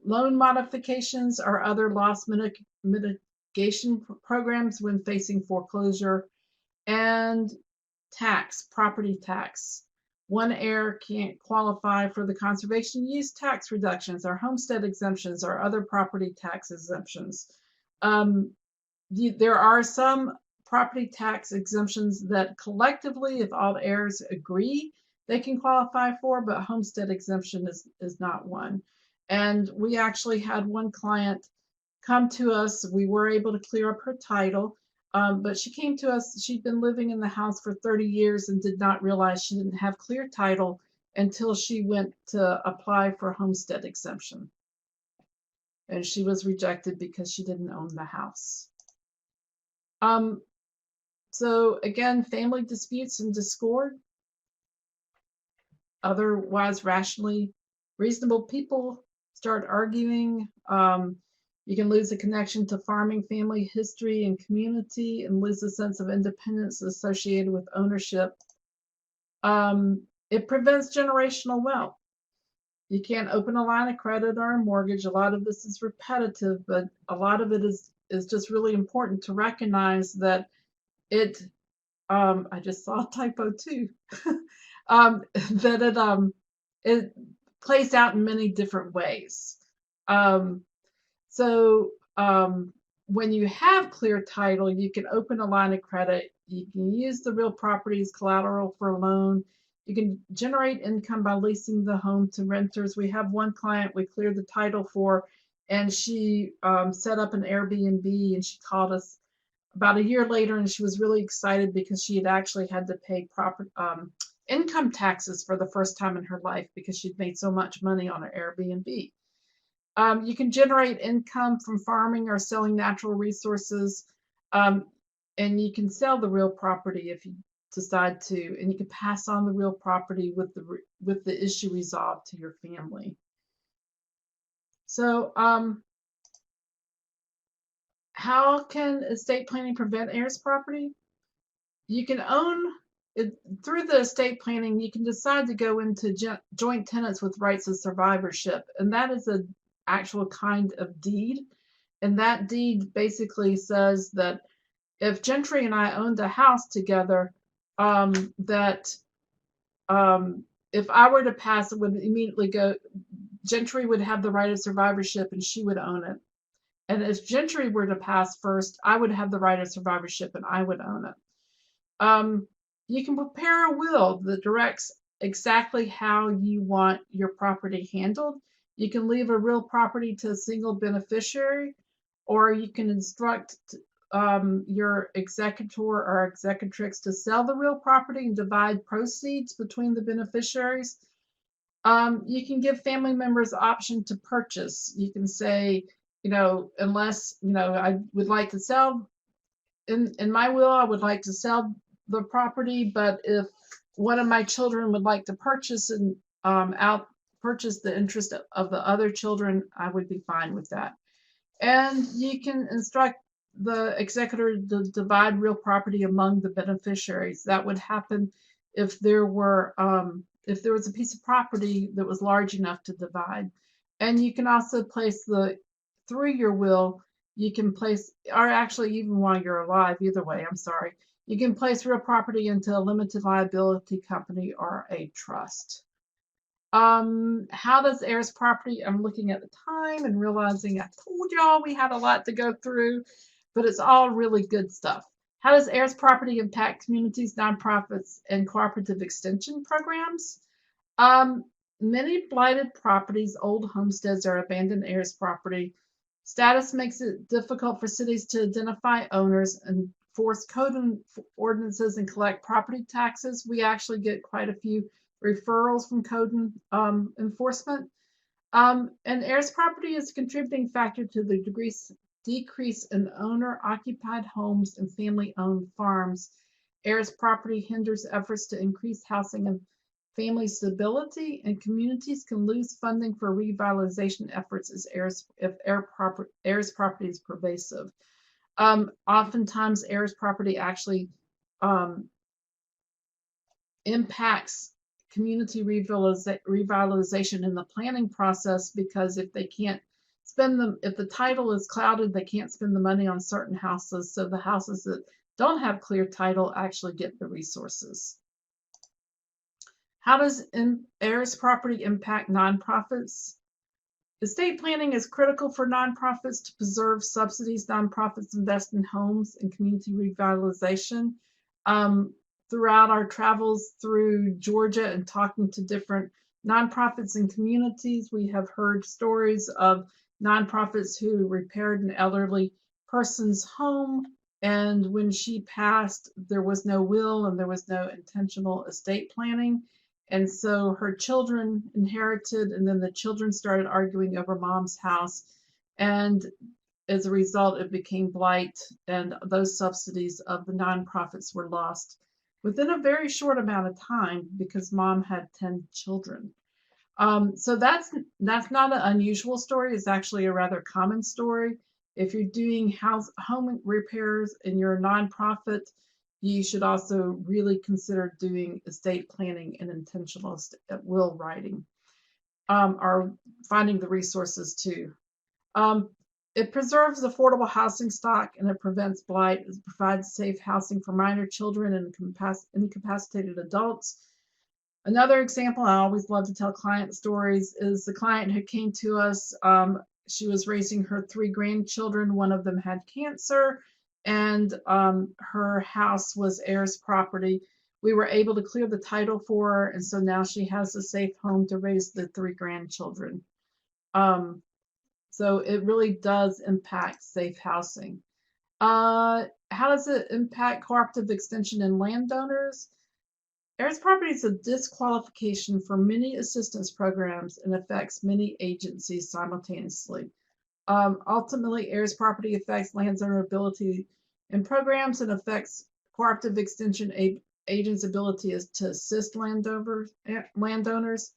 Loan modifications or other loss mitigation programs when facing foreclosure. And property tax. One heir can't qualify for the conservation use tax reductions or homestead exemptions or other property tax exemptions. There are some property tax exemptions that collectively, if all heirs agree, they can qualify for, but homestead exemption is not one. And we actually had one client come to us. We were able to clear up her title, but she came to us. She'd been living in the house for 30 years and did not realize she didn't have clear title until she went to apply for homestead exemption. And she was rejected because she didn't own the house. So again, family disputes and discord. Otherwise, rationally reasonable people start arguing. You can lose a connection to farming, family history, and community, and lose a sense of independence associated with ownership. It prevents generational wealth. You can't open a line of credit or a mortgage. A lot of this is repetitive, but a lot of it is just really important to recognize that I just saw a typo too, that it plays out in many different ways. So when you have clear title, you can open a line of credit. You can use the real property as collateral for a loan. You can generate income by leasing the home to renters. We have one client we cleared the title for, and she set up an Airbnb, and she called us about a year later, and she was really excited because she had actually had to pay income taxes for the first time in her life because she'd made so much money on her Airbnb. You can generate income from farming or selling natural resources, and you can sell the real property if you decide to, and you can pass on the real property with the issue resolved to your family. So, how can estate planning prevent heirs property? You can own it through the estate planning. You can decide to go into joint tenants with rights of survivorship, and that is an actual kind of deed. And that deed basically says that if Gentry and I owned a house together, that if I were to pass, it would immediately go. Gentry would have the right of survivorship, and she would own it. And if Gentry were to pass first, I would have the right of survivorship and I would own it. You can prepare a will that directs exactly how you want your property handled. You can leave a real property to a single beneficiary, or you can instruct your executor or executrix to sell the real property and divide proceeds between the beneficiaries. You can give family members the option to purchase. You can say, unless, I would like to sell, in my will, I would like to sell the property, but if one of my children would like to purchase and purchase the interest of the other children, I would be fine with that. And you can instruct the executor to divide real property among the beneficiaries. That would happen if there was a piece of property that was large enough to divide. And you can also place through your will, you can place, or actually even while you're alive, either way, I'm sorry, you can place real property into a limited liability company or a trust. How does heirs property, I'm looking at the time and realizing I told y'all we had a lot to go through, but it's all really good stuff. How does heirs property impact communities, nonprofits, and cooperative extension programs? Many blighted properties, old homesteads, or abandoned heirs property. Status makes it difficult for cities to identify owners and enforce code ordinances and collect property taxes. We actually get quite a few referrals from code enforcement. And heirs property is a contributing factor to the decrease in owner-occupied homes and family-owned farms. Heirs property hinders efforts to increase housing and family stability, and communities can lose funding for revitalization efforts if heirs property is pervasive. Oftentimes, heirs property actually impacts community revitalization in the planning process, because if they can't if the title is clouded, they can't spend the money on certain houses. So the houses that don't have clear title actually get the resources. How does heirs property impact nonprofits? Estate planning is critical for nonprofits to preserve subsidies. Nonprofits invest in homes and community revitalization. Throughout our travels through Georgia and talking to different nonprofits and communities, we have heard stories of nonprofits who repaired an elderly person's home, and when she passed, there was no will and there was no intentional estate planning. And so her children inherited, and then the children started arguing over mom's house. And as a result, it became blight, and those subsidies of the nonprofits were lost within a very short amount of time because mom had 10 children. So that's not an unusual story. It's actually a rather common story. If you're doing home repairs in your nonprofit, you should also really consider doing estate planning and intentional will writing, or finding the resources too. It preserves affordable housing stock, and it prevents blight. It provides safe housing for minor children and incapacitated adults. Another example, I always love to tell client stories, is the client who came to us. She was raising her 3 grandchildren. One of them had cancer, and her house was heirs property. We were able to clear the title for her, and so now she has a safe home to raise the 3 grandchildren. So it really does impact safe housing. How does it impact cooperative extension and landowners? heirs property is a disqualification for many assistance programs and affects many agencies simultaneously. Ultimately, heirs property affects landowner ability in programs and affects cooperative extension agents' ability to assist landowners.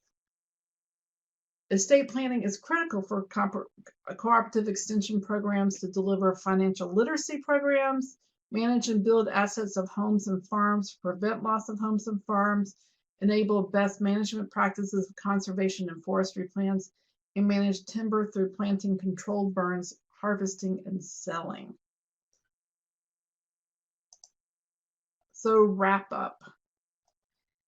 Estate planning is critical for cooperative extension programs to deliver financial literacy programs, manage and build assets of homes and farms, prevent loss of homes and farms, enable best management practices of conservation and forestry plans, and manage timber through planting, controlled burns, harvesting, and selling. So wrap up.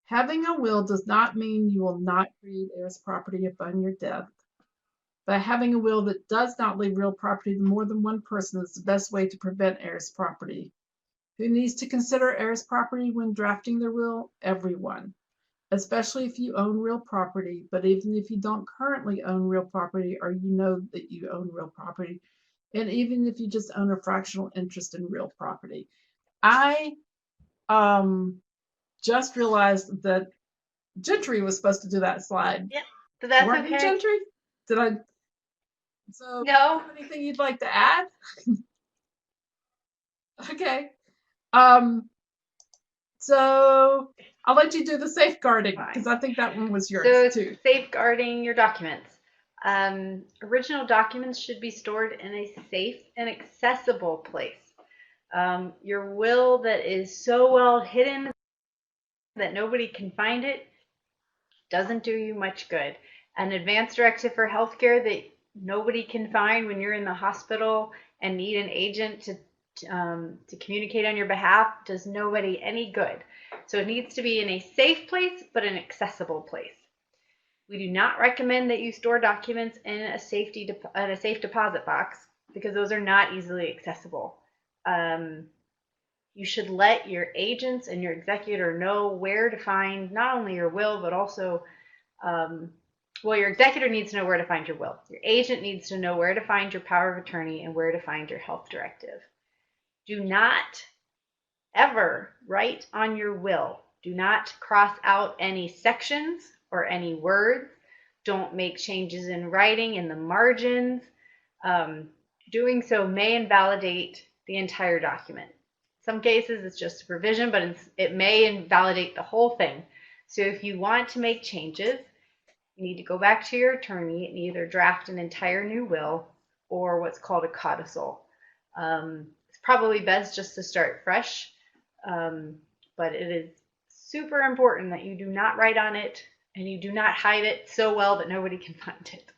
Having a will does not mean you will not create heirs property upon your death. But having a will that does not leave real property to more than one person is the best way to prevent heirs property. Who needs to consider heirs property when drafting their will? Everyone, especially if you own real property. But even if you don't currently own real property, or you know that you own real property, and even if you just own a fractional interest in real property. I just realized that Gentry was supposed to do that slide. Yeah, so that's Weren't okay. you, Gentry? Did I? So, No. anything you'd like to add? Okay. So I'll let you do the safeguarding because I think that one was yours too. Safeguarding your documents. Original documents should be stored in a safe and accessible place. Your will that is so well hidden that nobody can find it doesn't do you much good. An advance directive for healthcare that nobody can find when you're in the hospital and need an agent to communicate on your behalf does nobody any good. So it needs to be in a safe place, but an accessible place. We do not recommend that you store documents in a safe deposit box because those are not easily accessible. You should let your agents and your executor know where to find not only your will, but also, well, your executor needs to know where to find your will. Your agent needs to know where to find your power of attorney and where to find your health directive. Do not ever write on your will. Do not cross out any sections or any words. Don't make changes in writing in the margins. Doing so may invalidate the entire document. In some cases, it's just a provision, but it may invalidate the whole thing. So if you want to make changes, you need to go back to your attorney and either draft an entire new will or what's called a codicil. It's probably best just to start fresh, but it is super important that you do not write on it and you do not hide it so well that nobody can find it.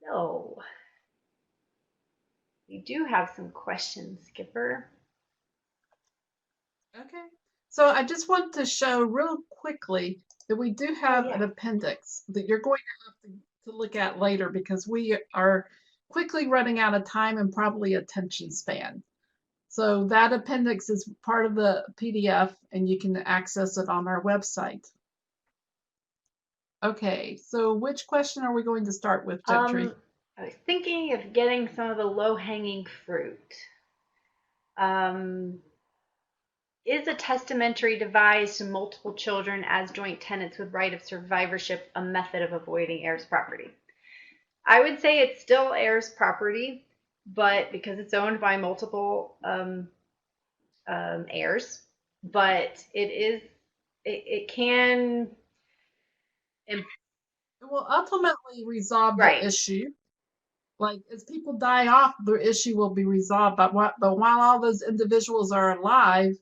So, we do have some questions, Skipper. Okay. So I just want to show real quickly that we do have an appendix that you're going to have to look at later because we are quickly running out of time and probably attention span. So that appendix is part of the PDF and you can access it on our website. Okay, so which question are we going to start with, Gentry? I was thinking of getting some of the low-hanging fruit. Is a testamentary devised to multiple children as joint tenants with right of survivorship a method of avoiding heirs property? I would say it's still heirs property, but because it's owned by multiple heirs, but it can. It will ultimately resolve the issue. Like as people die off, the issue will be resolved. But while all those individuals are alive,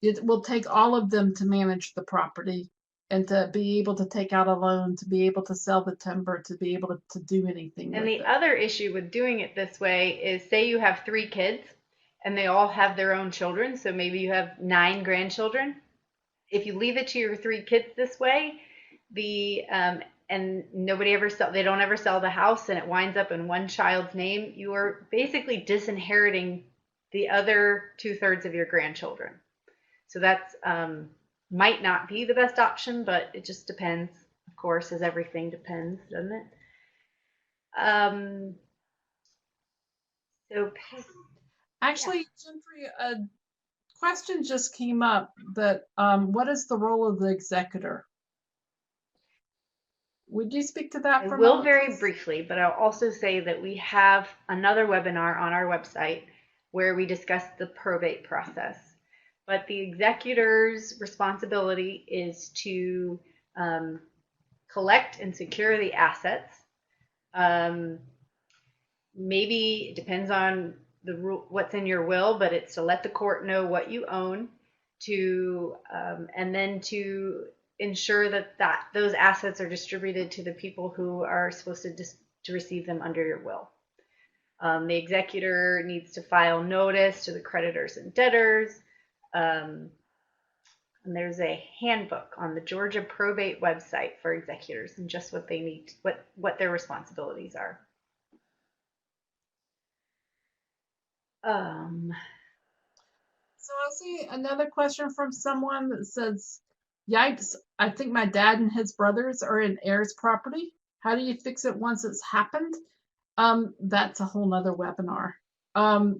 it will take all of them to manage the property and to be able to take out a loan, to be able to sell the timber, to be able to do anything. And the other issue with doing it this way is, say you have 3 kids and they all have their own children. So maybe you have 9 grandchildren. If you leave it to your 3 kids this way, and nobody ever they don't ever sell the house and it winds up in one child's name, you are basically disinheriting the other 2/3 of your grandchildren. So that's might not be the best option, but it just depends. Of course, as everything depends, doesn't it? So actually, Gentry, a question just came up that what is the role of the executor? Would you speak to that I for a will moment, very please? briefly, but I'll also say that we have another webinar on our website where we discuss the probate process. But the executor's responsibility is to collect and secure the assets. Maybe it depends on the rule, what's in your will, but it's to let the court know what you own, to and then to ensure that those assets are distributed to the people who are supposed to receive them under your will. The executor needs to file notice to the creditors and debtors. And there's a handbook on the Georgia probate website for executors and just what they need, what their responsibilities are. So I see another question from someone that says, yikes, I think my dad and his brothers are in heirs property. How do you fix it once it's happened? That's a whole nother webinar.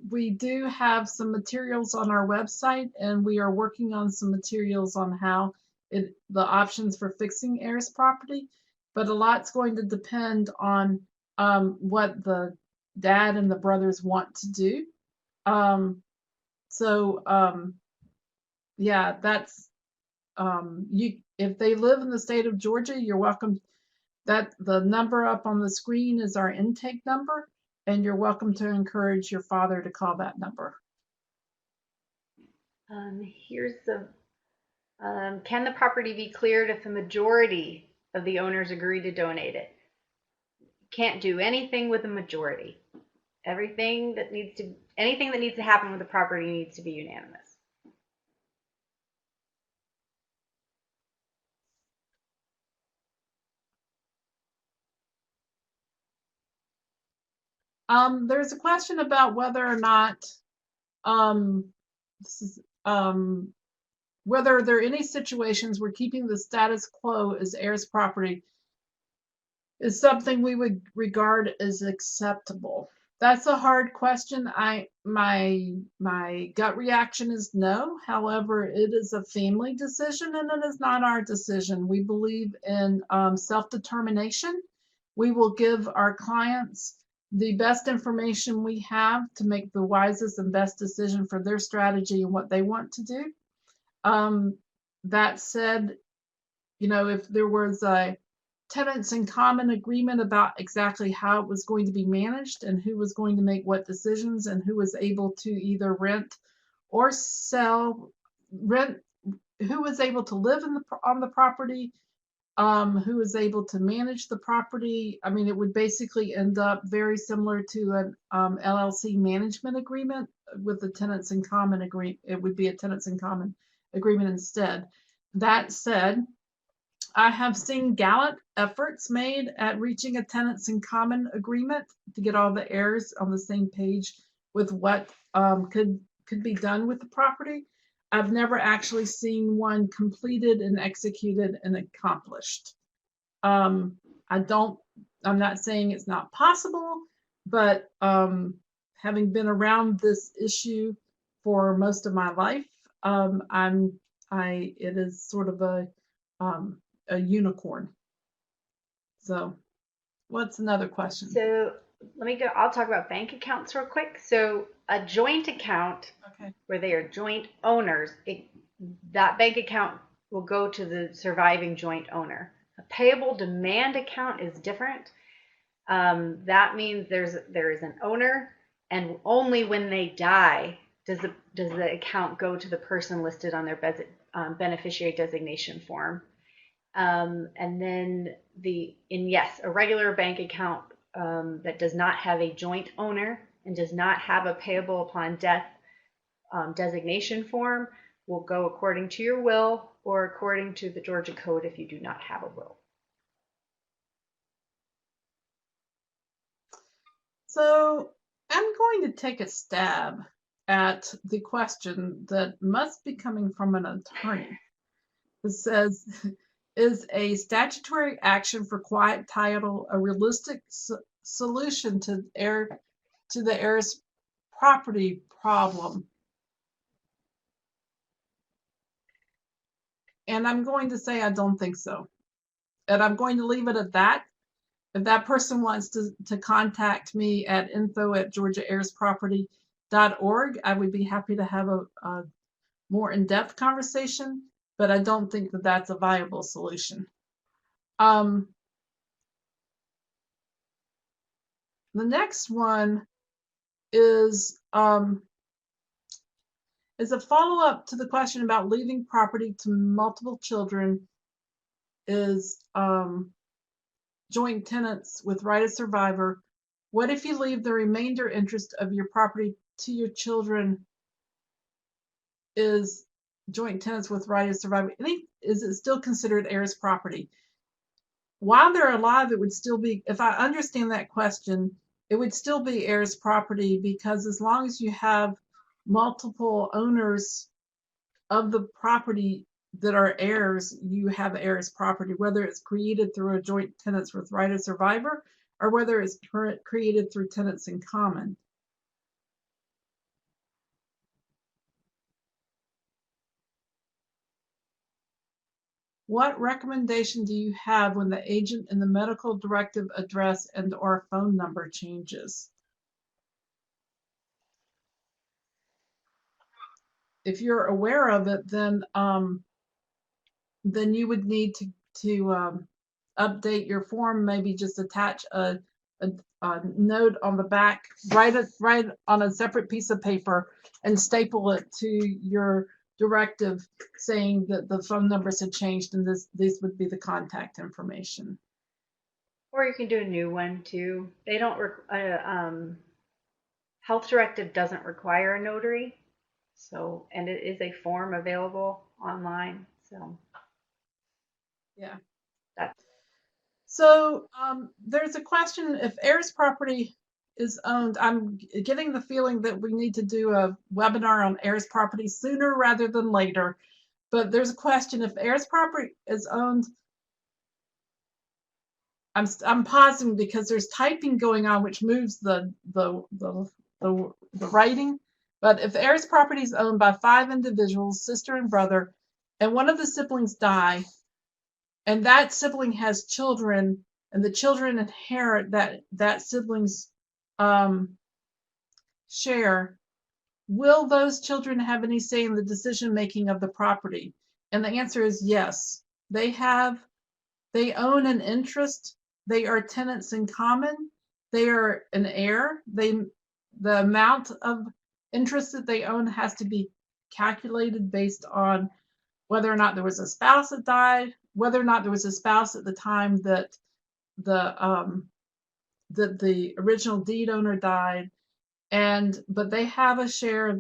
We do have some materials on our website, and we are working on some materials on how the options for fixing heirs property, but a lot's going to depend on what the dad and the brothers want to do. Yeah, that's if they live in the state of Georgia, you're welcome. That the number up on the screen is our intake number, and you're welcome to encourage your father to call that number. Here's the can the property be cleared if the majority of the owners agree to donate it? Can't do anything with the majority. Anything that needs to happen with the property needs to be unanimous. There's a question about whether or not whether there are any situations where keeping the status quo as heirs property is something we would regard as acceptable. That's a hard question. My gut reaction is no. However, it is a family decision and it is not our decision. We believe in self-determination. We will give our clients the best information we have to make the wisest and best decision for their strategy and what they want to do. That said, if there was a tenants in common agreement about exactly how it was going to be managed and who was going to make what decisions and who was able to either rent or sell, who was able to live on the property, who was able to manage the property. I mean, it would basically end up very similar to an LLC management agreement with the tenants in common agreement. It would be a tenants in common agreement instead. That said, I have seen gallant efforts made at reaching a tenants in common agreement to get all the heirs on the same page with what could be done with the property. I've never actually seen one completed and executed and accomplished. I'm not saying it's not possible, but having been around this issue for most of my life, it is sort of a unicorn. So what's another question? So I'll talk about bank accounts real quick. So a joint account, okay, where they are joint owners, that bank account will go to the surviving joint owner. A payable demand account is different. That means there is an owner, and only when they die does the account go to the person listed on their beneficiary designation form. And then a regular bank account that does not have a joint owner and does not have a payable upon death designation form will go according to your will or according to the Georgia Code if you do not have a will. So I'm going to take a stab at the question that must be coming from an attorney. It says, is a statutory action for quiet title a realistic solution to the heirs property problem? And I'm going to say I don't think so. And I'm going to leave it at that. If that person wants to contact me at info@georgiaairsproperty.org, I would be happy to have a more in-depth conversation, but I don't think that that's a viable solution. The next one is a follow-up to the question about leaving property to multiple children is joint tenants with right of survivor. What if you leave the remainder interest of your property to your children is joint tenants with right of survivor? Is it still considered heirs property? While they're alive, it would still be, if I understand that question, it would still be heirs property, because as long as you have multiple owners of the property that are heirs, you have heirs property, whether it's created through a joint tenants with right of survivor or whether it's created through tenants in common. What recommendation do you have when the agent in the medical directive address and/or phone number changes? If you're aware of it, then you would need to update your form. Maybe just attach a note on the back, write on a separate piece of paper, and staple it to your directive, saying that the phone numbers had changed and this would be the contact information. Or you can do a new one too. They don't. Health directive doesn't require a notary, so, and it is a form available online. So yeah. That's. So there's a question, if heirs property is owned, I'm getting the feeling that we need to do a webinar on heirs property sooner rather than later. But there's a question, if heirs property is owned, I'm pausing because there's typing going on which moves the writing. But if heirs property is owned by 5 individuals, sister and brother, and one of the siblings die, and that sibling has children, and the children inherit that sibling's share, will those children have any say in the decision making of the property? And the answer is yes. They own an interest. They are tenants in common. They are an heir. The amount of interest that they own has to be calculated based on whether or not there was a spouse that died, whether or not there was a spouse at the time that the original deed owner died. But they have a share.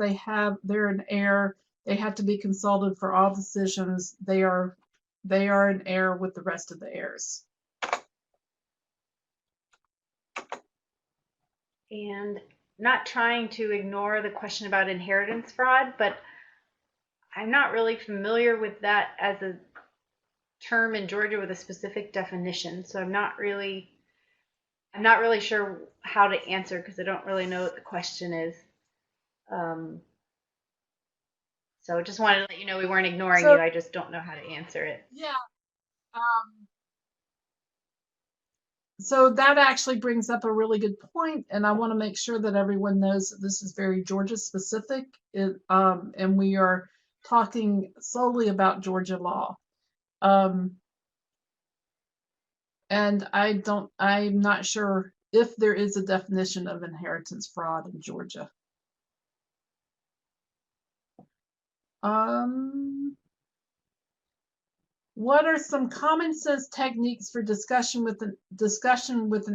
They're an heir. They have to be consulted for all decisions. They are an heir with the rest of the heirs. And not trying to ignore the question about inheritance fraud, but I'm not really familiar with that as a term in Georgia with a specific definition. So I'm not really sure how to answer, because I don't really know what the question is. So just wanted to let you know we weren't ignoring you. I just don't know how to answer it. Yeah. So that actually brings up a really good point, and I want to make sure that everyone knows that this is very Georgia specific, and we are talking solely about Georgia law. And I'm not sure if there is a definition of inheritance fraud in Georgia. What are some common sense techniques for discussion with an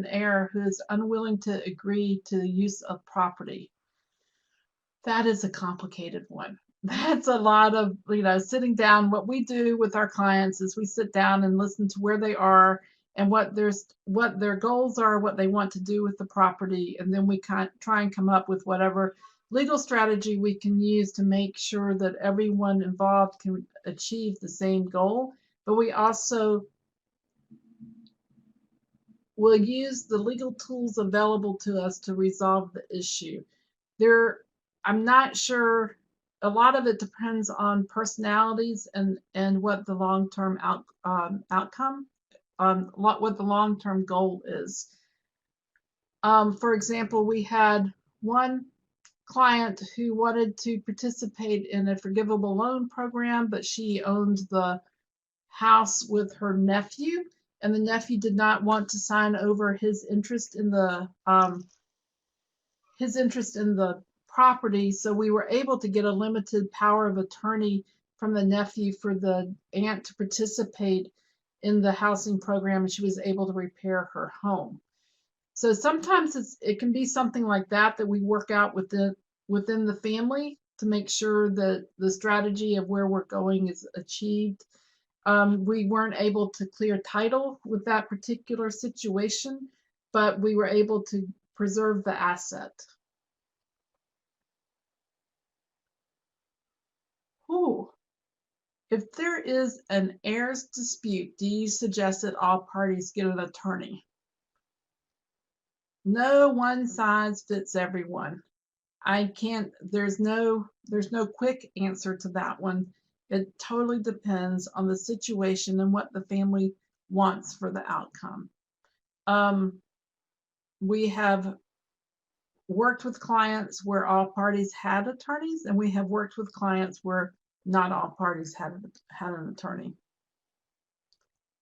heir who is unwilling to agree to the use of property? That is a complicated one. That's a lot of, sitting down. What we do with our clients is we sit down and listen to where they are and what their goals are, what they want to do with the property, and then we try and come up with whatever legal strategy we can use to make sure that everyone involved can achieve the same goal. But we also will use the legal tools available to us to resolve the issue. I'm not sure a lot of it depends on personalities and what the long-term outcome, what the long-term goal is. For example, we had one client who wanted to participate in a forgivable loan program, but she owned the house with her nephew, and the nephew did not want to sign over his interest in the property. So we were able to get a limited power of attorney from the nephew for the aunt to participate in the housing program, and she was able to repair her home. So sometimes it can be something like that we work out within the family to make sure that the strategy of where we're going is achieved. We weren't able to clear title with that particular situation, but we were able to preserve the asset. Ooh. If there is an heirs dispute, do you suggest that all parties get an attorney? No one size fits everyone. There's no quick answer to that one. It totally depends on the situation and what the family wants for the outcome. We have worked with clients where all parties had attorneys, and we have worked with clients where not all parties had an attorney.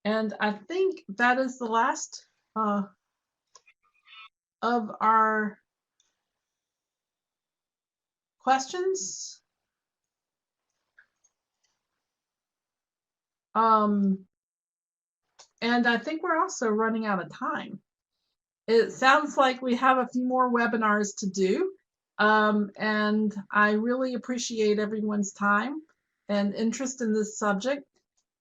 And I think that is the last of our questions. And I think we're also running out of time. It sounds like we have a few more webinars to do. And I really appreciate everyone's time and interest in this subject.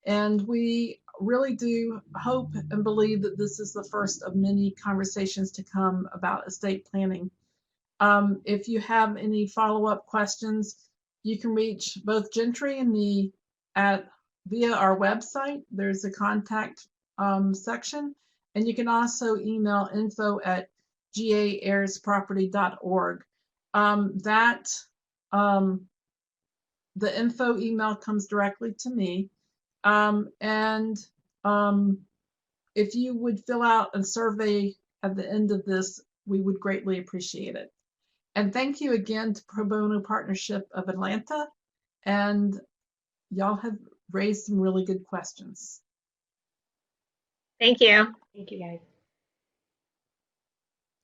And we really do hope and believe that this is the first of many conversations to come about estate planning. If you have any follow-up questions, you can reach both Gentry and me via our website. There's a contact section, and you can also email info@gaeirsproperty.org. The info email comes directly to me. If you would fill out a survey at the end of this, we would greatly appreciate it. And thank you again to Pro Bono Partnership of Atlanta. And y'all have raised some really good questions. Thank you. Thank you, guys.